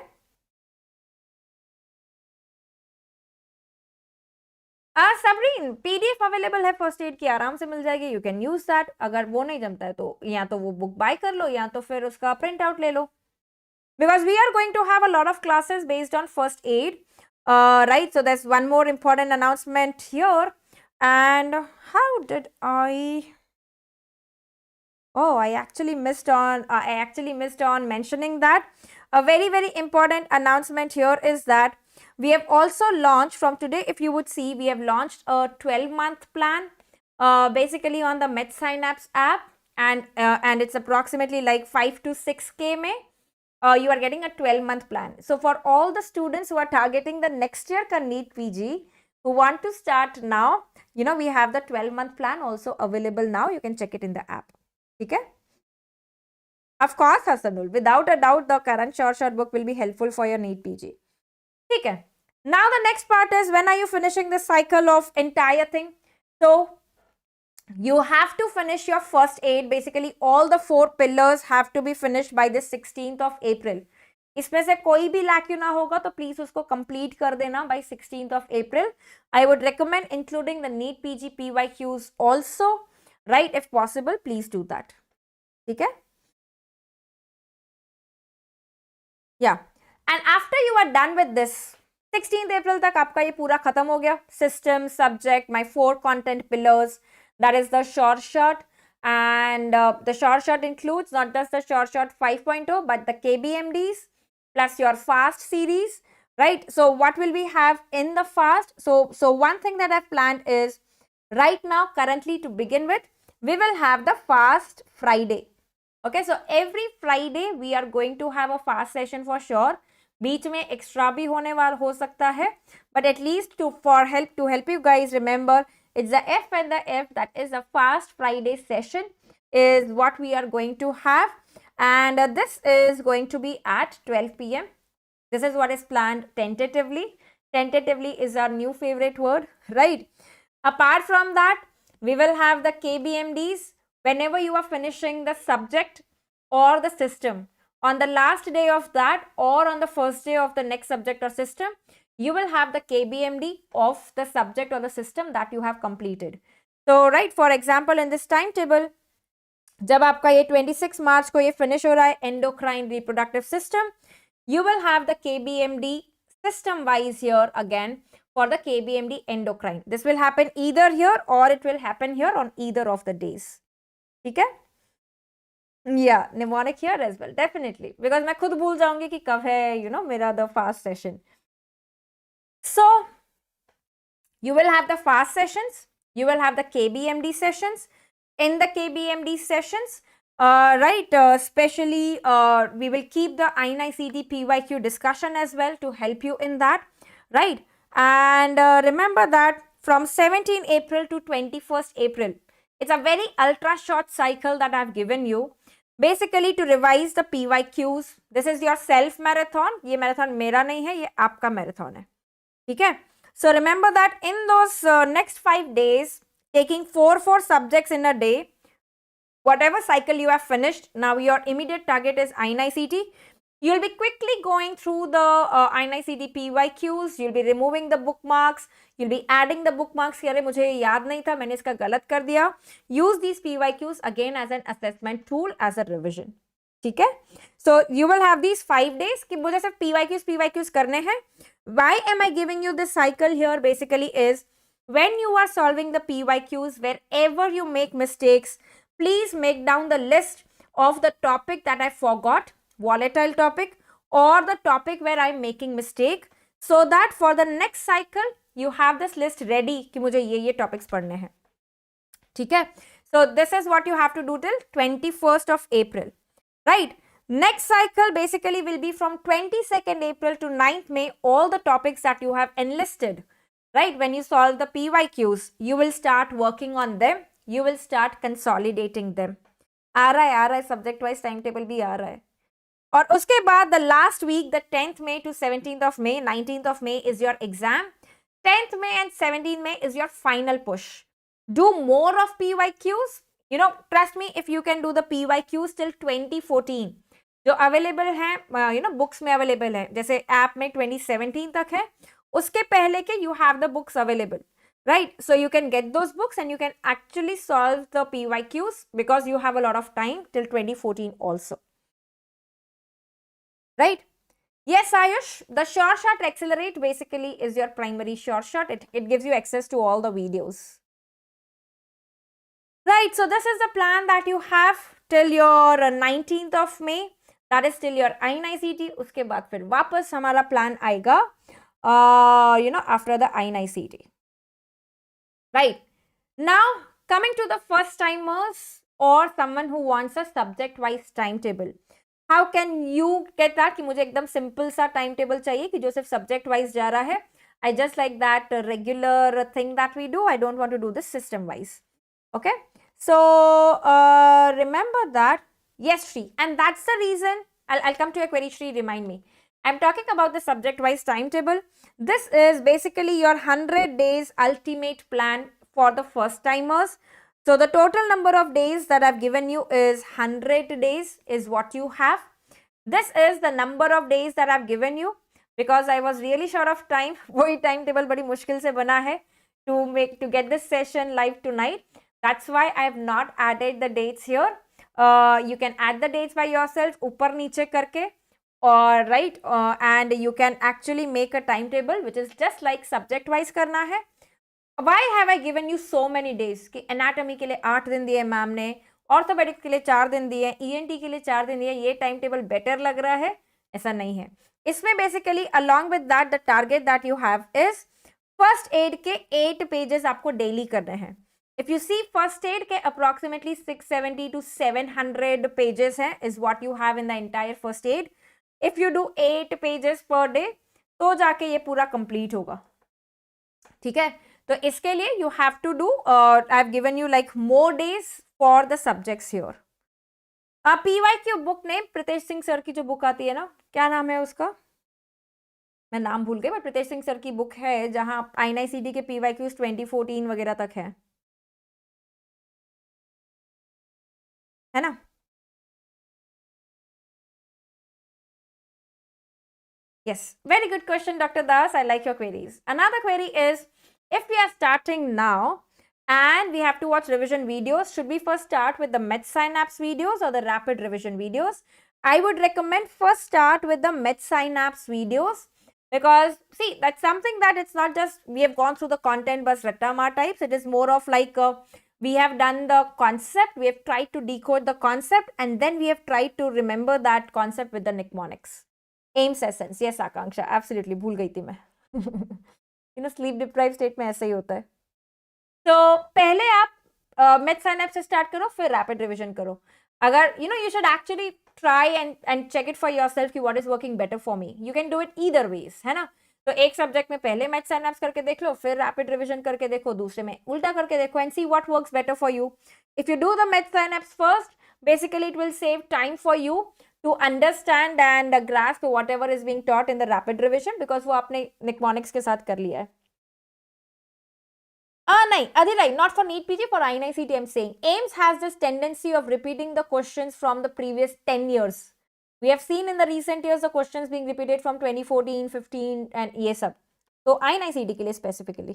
A: सबरीन, PDF available है first aid की, आराम से मिल जाएगी. You can use that. अगर वो नहीं जमता है तो या तो वो बुक बाय कर लो या तो फिर उसका प्रिंट आउट ले लो. Because we are going to have a lot of classes based on first aid, right? So there's one more important announcement here. And how did I? Oh, I actually missed on mentioning that. A very important announcement here is that we have also launched from today. If you would see, we have launched a 12-month plan, basically on the Medsynapse app, and it's approximately like 5 to 6K mein. You are getting a 12-month plan. So for all the students who are targeting the next year ka NEET PG, who want to start now, you know, we have the 12-month plan also available now. You can check it in the app. Okay? Of course, Hasanul, without a doubt, the current short book will be helpful for your NEET PG. Okay? Now the next part is, when are you finishing the cycle of entire thing? So you have to finish your first aid. Basically, all the 4 pillars have to be finished by the 16th of April. इसमें से कोई भी लैक्यू ना होगा तो please उसको complete कर देना bye 16th of April. I would recommend including the NEET PG PYQs also, right? If possible, please do that. ठीक है? Yeah. And after you are done with this, 16th April तक आपका ये पूरा खत्म हो गया. System, subject, my 4 content pillars. That is the short. And the short includes not just the short 5.0, but the KBMDs plus your fast series, right? So what will we have in the fast? So one thing that I've planned is, right now, currently, to begin with, we will have the fast Friday. Okay, so every Friday we are going to have a fast session for sure. बीच में extra भी होने वाला हो सकता है, but at least to help you guys remember, it's the F and the F, that is the fast Friday session is what we are going to have. And this is going to be at 12 p.m. This is what is planned tentatively. Tentatively is our new favorite word, right? Apart from that, we will have the KBMDs whenever you are finishing the subject or the system. On the last day of that or on the first day of the next subject or system, you will have the KBMD of the subject or the system that you have completed. So, right, for example, in this timetable, जब आपका ये 26 मार्च को ये finish हो रहा है, endocrine reproductive system, you will have the KBMD system wise here again for the KBMD endocrine. This will happen either here or it will happen here on either of the days. ठीक है? Yeah, mnemonic here as well, definitely. Because मैं खुद भूल जाऊंगी कि कब है, मेरा the fast session. So, you will have the fast sessions, you will have the KBMD sessions. In the KBMD sessions, especially we will keep the INICET PYQ discussion as well to help you in that, right? And remember that from 17 April to 21st April, it's a very ultra short cycle that I've given you. Basically to revise the PYQs, this is your self marathon. ये marathon मेरा नहीं है, ये आपका marathon है, ठीक है? So remember that in those next 5 days, taking 4 subjects in a day, whatever cycle you have finished, now your immediate target is INICET. You'll be quickly going through the INICET PYQs, you'll be removing the bookmarks, you'll be adding the bookmarks. अरे मुझे याद नहीं था, मैंने इसका गलत कर दिया. Use these PYQs again as an assessment tool, as a revision. ठीक है? So you will have these 5 days कि मुझे सिर्फ PYQs करने हैं. Why am I giving you this cycle here? Basically is when you are solving the PYQs, wherever you make mistakes, please make down the list of the topic that I forgot, volatile topic, or the topic where I'm making mistake, so that for the next cycle you have this list ready कि मुझे ये topics पढ़ने हैं, ठीक है? So this is what you have to do till 21st of April, right? Next cycle basically will be from 22nd April to 9th May, all the topics that you have enlisted, right? When you solve the PYQs, you will start working on them, you will start consolidating them. आ रहा है subject wise timetable भी आ रहा है. और उसके बाद the last week, the 10th May to 17th of May, 19th of May is your exam. 10th May and 17th May is your final push. Do more of PYQs. Trust me, if you can do the PYQs till 2014, जो available है, books में available है, जैसे app में 2017 तक है, उसके पहले के you have the books available, right? So you can get those books and you can actually solve the PYQs because you have a lot of time till 2014 also, right? Yes, Ayush, the short shot accelerate basically is your primary short shot. It gives you access to all the videos, right? So this is the plan that you have till your 19th of May. That is till your INICET. उसके बाद फिर वापस हमारा plan आएगा, after the INICET. Right. Now, coming to the first timers or someone who wants a subject wise timetable. How can you get that कि मुझे एकदम simple सा timetable चाहिए कि जो सिर्फ subject wise जा रहा है. I just like that regular thing that we do. I don't want to do this system wise. Okay. So, remember that. Yes, Shri. And that's the reason, I'll come to your query, Shri, remind me. I'm talking about the subject-wise timetable. This is basically your 100 days ultimate plan for the first timers. So, the total number of days that I've given you is 100 days is what you have. This is the number of days that I've given you because I was really short of time. वही timetable बड़ी मुश्किल से बना है to get this session live tonight. That's why I have not added the dates here. You can add the dates by yourself, ऊपर नीचे करके, or right, and you can actually make a timetable which is just like subject wise करना है. Why have I given you so many days? कि anatomy के लिए 8 दिन दिए मैम ने, orthopedic के लिए 4 दिन दिए, ENT के लिए 4 दिन दिए, ये timetable better लग रहा है? ऐसा नहीं है. इसमें basically along with that the target that you have is first aid के 8 pages आपको daily करने हैं. If you see first aid के approximately 670 to 700 pages है, is what you have in the entire first aid. If you do 8 pages per day, तो जाके ये पूरा complete होगा, ठीक है? तो इसके लिए you have to do, I've given you like more days for the subjects here. PYQ book name, Pritesh Singh sir की जो बुक आती है ना, क्या नाम है उसका? मैं नाम भूल गई, बट प्रीतेश सिंह सर की बुक है जहाँ INICET के PYQs 2014 वगैरह तक है ना? Yes, very good question, Dr. Das. I like your queries. Another query is, if we are starting now and we have to watch revision videos, should we first start with the Medsynapse videos or the rapid revision videos? I would recommend first start with the Medsynapse videos because see, that's something that it's not just we have gone through the content bus rattama types. It is more of like We have done the concept, we have tried to decode the concept, and then we have tried to remember that concept with the mnemonics. AIIMS essence. Yes, Akanksha, absolutely. भूल गई थी मैं. sleep deprived state में ऐसा ही होता है. तो पहले आप Medsynapse से start करो, फिर rapid revision करो. अगर you should actually try and check it for yourself कि what is working better for me. You can do it either ways, है ना. तो एक सब्जेक्ट में पहले Medsynapse करके देख लो, फिर रैपिड रिवीजन करके देखो, दूसरे में उल्टा करके देखो, and see what works better for you. If you do the Medsynapse first, basically it will save time for you to understand and grasp whatever is being taught in the rapid revision, because वो आपने mnemonics के साथ कर लिया है. नहीं, Adhilai, not for NEET PG, for INICET I'm saying. AIIMS has this tendency of repeating the questions from the previous 10 years. We have seen in the recent years the questions being repeated from 2014, 15 and ये सब. तो INICET के लिए specifically.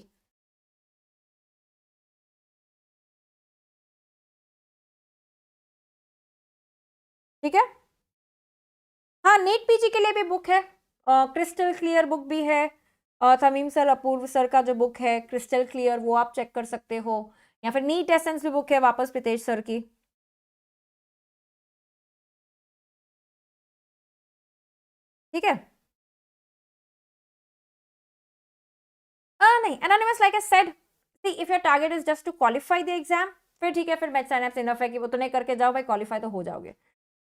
A: ठीक है. हाँ, NEET PG के लिए भी बुक है, क्रिस्टल क्लियर बुक भी है. तमीम सर, अपूर्व सर का जो बुक है क्रिस्टल क्लियर, वो आप चेक कर सकते हो. या फिर नीट एसेंस भी बुक है वापस प्रीतेश सर की. ठीक है. नहीं, anonymous like I said, see if your target is just to qualify the exam, फिर ठीक है, फिर Medsynapse इनफ है कि वो तो नहीं करके जाओ भाई, क्वालिफाई तो हो जाओगे.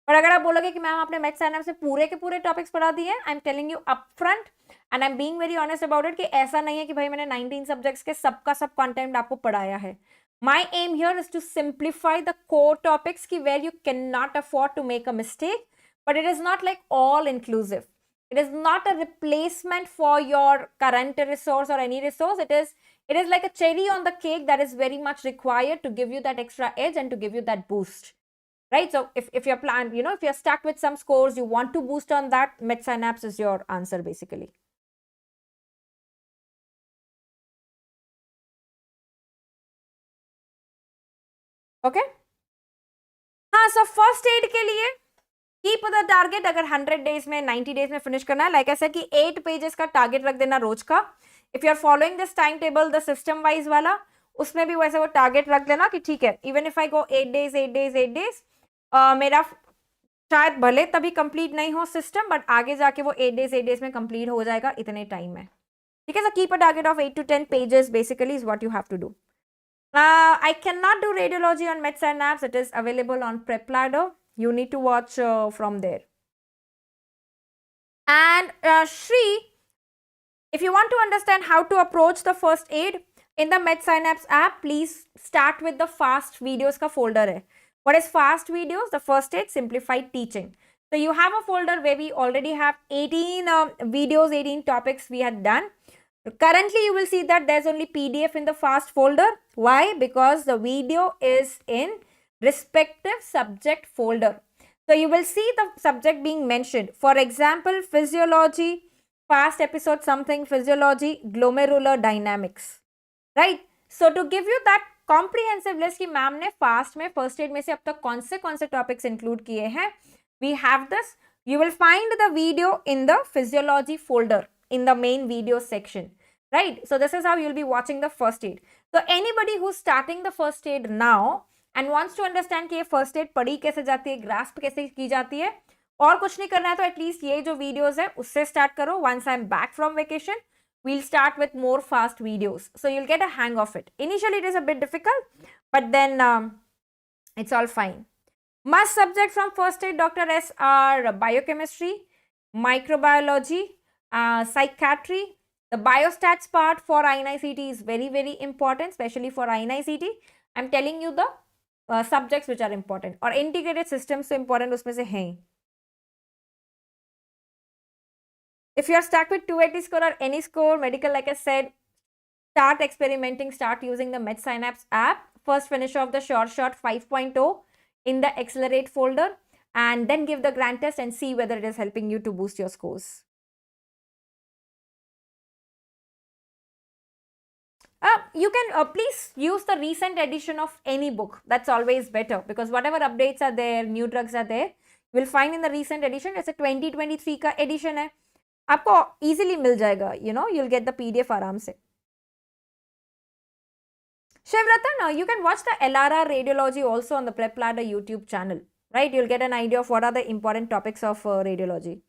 A: पर अगर आप बोलोगे कि मैम आपने Medsynapse से पूरे के पूरे टॉपिक्स पढ़ा दिए, I am telling you upfront and I am being very honest about it कि ऐसा नहीं है कि भाई मैंने 19 सब्जेक्ट्स के सबका सब कंटेंट आपको पढ़ाया है. My aim here is to simplify the core topics ki where you cannot afford to make a mistake, but it is not like all inclusive. It is not a replacement for your current resource or any resource. It is like a cherry on the cake that is very much required to give you that extra edge and to give you that boost. Right? So if you're planned, if you're stuck with some scores, you want to boost on that, Medsynapse is your answer basically. Okay? हाँ, so first aid के लिए keep the target, अगर 100 days में 90 days में finish करना है, like ऐसा कि 8 पेजेस का टारगेट रख देना रोज का. If you are following this time table, the system wise वाला, उसमें भी वैसे वो टारगेट रख देना कि ठीक है, even if I go 8 days 8 days 8 days, मेरा शायद भले तभी कंप्लीट नहीं हो सिस्टम, बट आगे जाके वो 8 डेज में कंप्लीट हो जाएगा इतने टाइम में. ठीक है. So keep a target of 8 to 10 pages basically is what you have to do. I cannot do radiology on Medsynapse. It is available on PrepLadder. You need to watch from there. And Shri, if you want to understand how to approach the first aid in the Medsynapse app, please start with the fast videos ka folder hai. What is fast videos? The first aid simplified teaching. So you have a folder where we already have 18 videos, 18 topics we had done. Currently, you will see that there's only PDF in the fast folder. Why? Because the video is in respective subject folder. So you will see the subject being mentioned. For example, physiology, fast episode something, physiology, glomerular dynamics. Right? So to give you that comprehensive list कि ma'am ने fast में first aid में से अब तक कौन से topics include किए हैं, we have this. You will find the video in the physiology folder in the main video section, right? So this is how you'll be watching the first aid. So anybody who's starting the first aid now and wants to understand कि ये first aid पढ़ी कैसे जाती है, grasp कैसे की जाती है, और कुछ नहीं करना है तो एटलीस्ट ये जो videos है उससे start करो. Once I'm back from vacation, we'll start with more fast videos. So you'll get a hang of it. Initially it is a bit difficult, but then it's all fine. Must subject from first aid Dr. S are biochemistry, microbiology, psychiatry. The biostats part for INICET is very, very important, especially for INICET. I'm telling you the subjects which are important. और integrated systems so important उसमें से हैं. If you are stuck with 280 score or any score, medical, like I said, start experimenting, start using the Medsynapse app. First finish off the short 5.0 in the accelerate folder, and then give the grand test and see whether it is helping you to boost your scores. You can please use the recent edition of any book. That's always better, because whatever updates are there, new drugs are there, you will find in the recent edition. It's a 2023 का edition है, आपको easily मिल जाएगा. You'll get the PDF आराम से. Shivratan, you can watch the LRR Radiology also on the Prep Ladder YouTube channel, right? You'll get an idea of what are the important topics of radiology.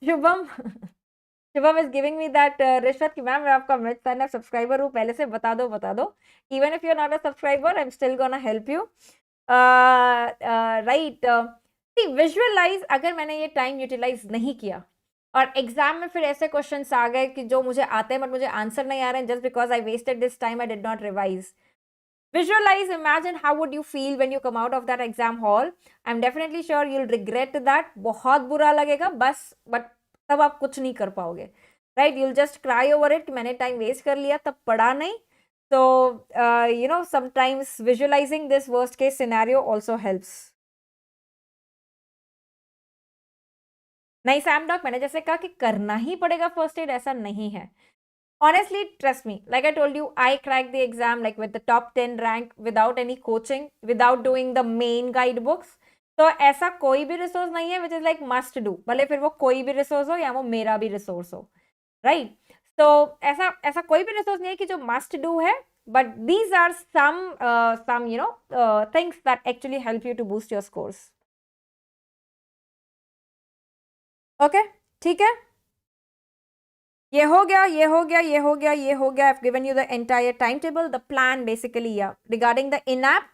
A: Shubham, Shubham is giving me that रिश्वत कि ma'am मैं आपका Medsynapse subscriber हूँ, पहले से बता दो. Even if you're not a subscriber, I'm still gonna help you. Right. See, visualize, अगर मैंने ये time utilize नहीं किया और एग्जाम में फिर ऐसे क्वेश्चंस आ गए कि जो मुझे आते हैं बट मुझे आंसर नहीं आ रहे हैं, just because I wasted this time, I did not revise. Visualize, imagine how would you feel when you come out of that exam hall. I'm definitely sure you'll regret that. बहुत बुरा लगेगा बस, but तब आप कुछ नहीं कर पाओगे, right? You'll just cry over it कि मैंने time waste कर लिया, तब पढ़ा नहीं. So, sometimes visualizing this worst case scenario also helps. नहीं सैम डॉक, मैंने जैसे कहा कि करना ही पड़ेगा फर्स्ट एड, ऐसा नहीं है. Honestly, trust me, like I told you, I cracked the exam like with the top 10 rank without any coaching, without doing the main guidebooks. तो ऐसा कोई भी रिसोर्स नहीं है which is like must do, भले फिर वो कोई भी रिसोर्स हो या वो मेरा भी रिसोर्स हो, राइट? तो ऐसा कोई भी रिसोर्स नहीं है कि जो must do है, but these are some things that actually help you to boost your scores. Okay, ठीक है. ये हो गया, ये हो गया, ये हो गया, ये हो गया. I've given you the entire timetable, the plan basically, yeah, regarding the in-app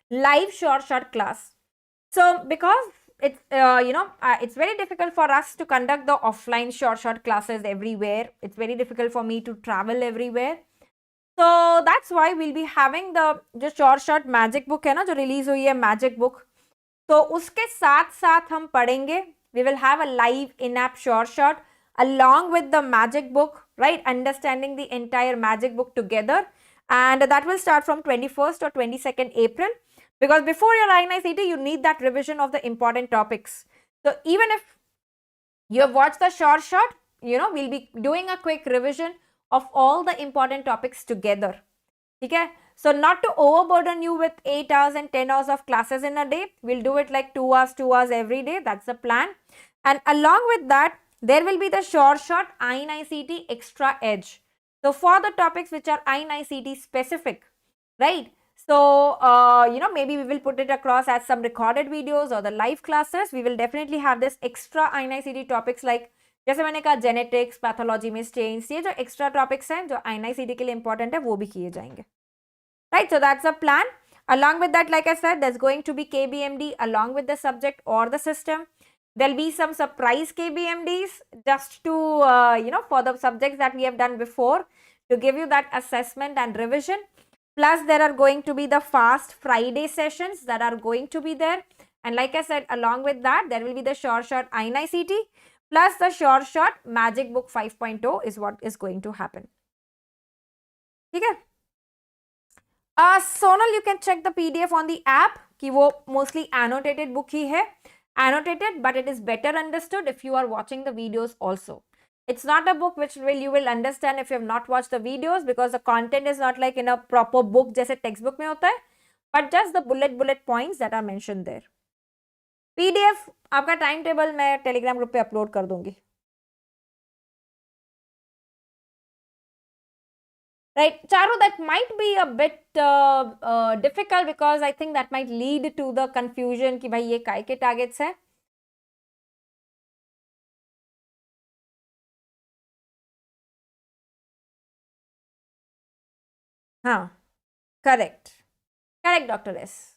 A: live short class. So because it's it's very difficult for us to conduct the offline short classes everywhere. It's very difficult for me to travel everywhere. So that's why we'll be having the जो short magic book है ना, जो release हुई है magic book, तो उसके साथ साथ हम पढ़ेंगे. We will have a live in-app short along with the magic book, right? Understanding the entire magic book together, and that will start from 21st or 22nd April, because before your INICET you need that revision of the important topics. So even if you have watched the short, we'll be doing a quick revision of all the important topics together. Okay? So not to overburden you with 8 hours and 10 hours of classes in a day, we'll do it like 2 hours every day. That's the plan. And along with that, there will be the short INICET extra edge. So for the topics which are INICET specific, right? So, maybe we will put it across as some recorded videos or the live classes. We will definitely have this extra INICET topics like, जैसे मैंने कहा genetics, pathology में stains, ये जो extra topics हैं जो INICET के लिए important है वो भी किए जाएंगे. Right, so that's a plan. Along with that, like I said, there's going to be KBMD along with the subject or the system. There'll be some surprise KBMDs just to, for the subjects that we have done before, to give you that assessment and revision. Plus, there are going to be the fast Friday sessions that are going to be there. And like I said, along with that, there will be the short INICET plus the short Magic Book 5.0 is what is going to happen. Okay. Sonal, you can check the PDF on the app कि वो mostly annotated book ही है. Annotated, but it is better understood if you are watching the videos also. It's not a book which you will understand if you have not watched the videos, because the content is not like in a proper book जैसे textbook में होता है, but just the bullet points that are mentioned there. PDF आपका timetable मैं Telegram group पे upload कर दूंगी. Right, Charu, that might be a bit difficult because I think that might lead to the confusion कि भाई ये काय के targets हैं. हाँ, correct, Dr. S.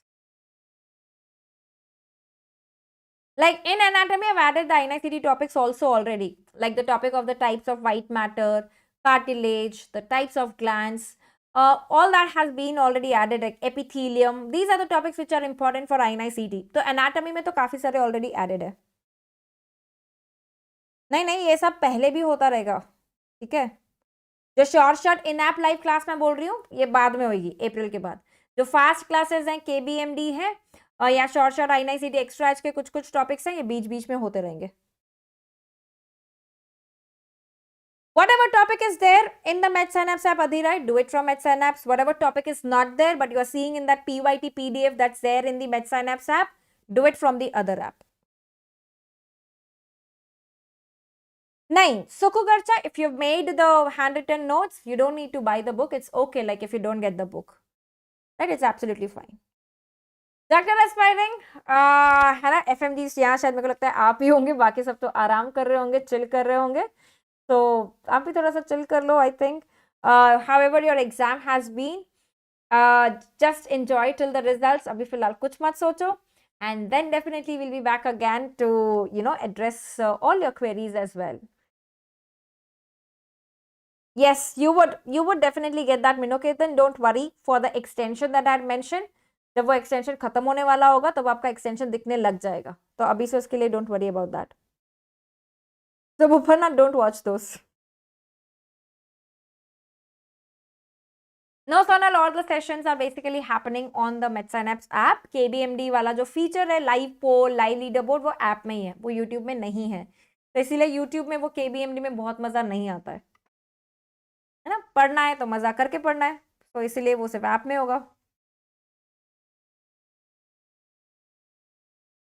A: Like in anatomy, I've added the INICET topics also already, like the topic of the types of white matter, cartilage, the types of glands, all that has been already added, like epithelium. These are the topics which are important for INICET. तो anatomy में तो काफी सारे already added है. नहीं ये सब पहले भी होता रहेगा, ठीक है? जो शॉर्ट इन ऐप लाइव क्लास मैं बोल रही हूँ ये बाद में होगी, अप्रैल के बाद. जो फास्ट क्लासेस हैं KBMD है और या शॉर्ट INICET एक्स्ट्रा एज के कुछ टॉपिक्स हैं, ये बीच में होते रहेंगे. Whatever topic is there in the Medsynapse app, Adhira, do it from Medsynapse. Whatever topic is not there, but you are seeing in that PYT PDF that's there in the Medsynapse app, do it from the other app. Nahin, Sukugarcha, if you've made the handwritten notes, you don't need to buy the book. It's okay, like if you don't get the book. Right? It's absolutely fine. Doctor aspiring है ना FMGs यहाँ शायद मेरे को लगता है आप ही होंगे, बाकी सब तो आराम कर रहे होंगे, चिल कर रहे होंगे, तो आप भी थोड़ा सा चिल कर लो. I think however your exam has been, just enjoy till the results. अभी फिलहाल कुछ मत सोचो, and then definitely we'll be back again to address all your queries as well. Yes, you would definitely get that, Minoketan. Don't worry for the extension that I had mentioned. जब वो extension खत्म होने वाला होगा तब आपका extension दिखने लग जाएगा, तो अभी से उसके लिए don't worry about that. So Bhuparna, don't watch those. No, Sonal, all the sessions are basically happening on the Medsynapse app. KBMD वाला जो फीचर है, लाइव पोल, लाइव लीडर बोर्ड, वो ऐप में ही है, वो यूट्यूब में नहीं है. तो इसीलिए यूट्यूब में वो KBMD में बहुत मजा नहीं आता है ना. पढ़ना है तो मजा करके पढ़ना है, तो इसीलिए वो सिर्फ ऐप में होगा.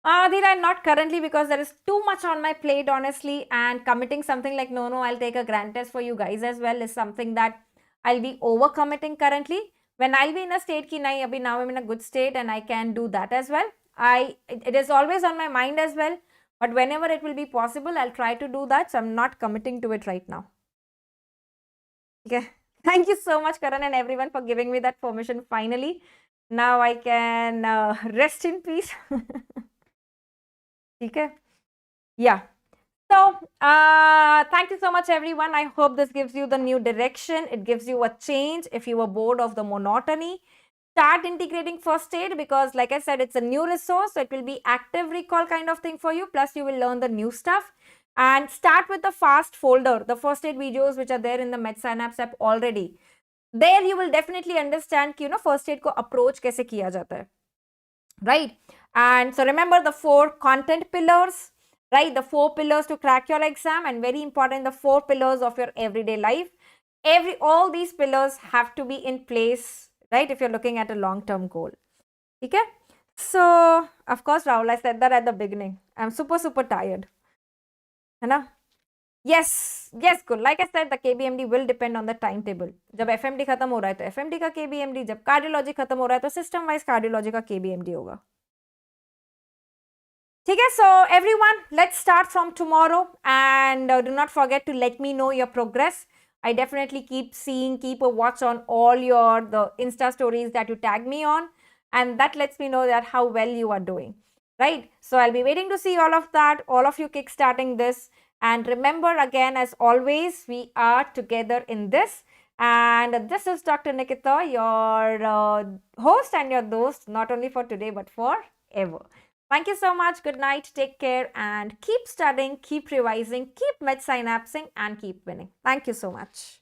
A: Adira, not currently, because there is too much on my plate, honestly, and committing something like no, I'll take a grand test for you guys as well is something that I'll be overcommitting currently. When I'll be in a state ki nahi, abhi now I'm in a good state and I can do that as well. It is always on my mind as well, but whenever it will be possible, I'll try to do that. So I'm not committing to it right now. Okay. Thank you so much, Karan, and everyone for giving me that permission finally. Now I can rest in peace. Okay. Yeah. So, thank you so much, everyone. I hope this gives you the new direction. It gives you a change. If you were bored of the monotony, start integrating first aid, because like I said, it's a new resource. So it will be active recall kind of thing for you. Plus you will learn the new stuff, and start with the fast folder, the first aid videos which are there in the Medsynapse app already. There you will definitely understand, first aid ko approach kaise kiya jata hai. Right? And so remember the 4 content pillars, right? The 4 pillars to crack your exam, and very important, the 4 pillars of your everyday life. All these pillars have to be in place, right? If you're looking at a long-term goal. Okay? So, of course, Rahul, I said that at the beginning. I'm super tired. Hai Yes, good. Like I said, the KBMD will depend on the timetable. जब FMD खत्म हो रहा है तो FMD का KBMD, जब cardiology खत्म हो रहा है तो सिस्टम वाइज कार्डियोलॉजी का KBMD होगा. ठीक है, so everyone, let's start from tomorrow, and do not forget to let me know your progress. I definitely keep a watch on all the Insta stories that you tag me on, and that lets me know that how well you are doing, right? So I'll be waiting to see all of that, all of you kickstarting this. And remember, again, as always, we are together in this. And this is Dr. Nikita, your host and your dost, not only for today, but forever. Thank you so much. Good night. Take care and keep studying, keep revising, keep Medsynapsing, and keep winning. Thank you so much.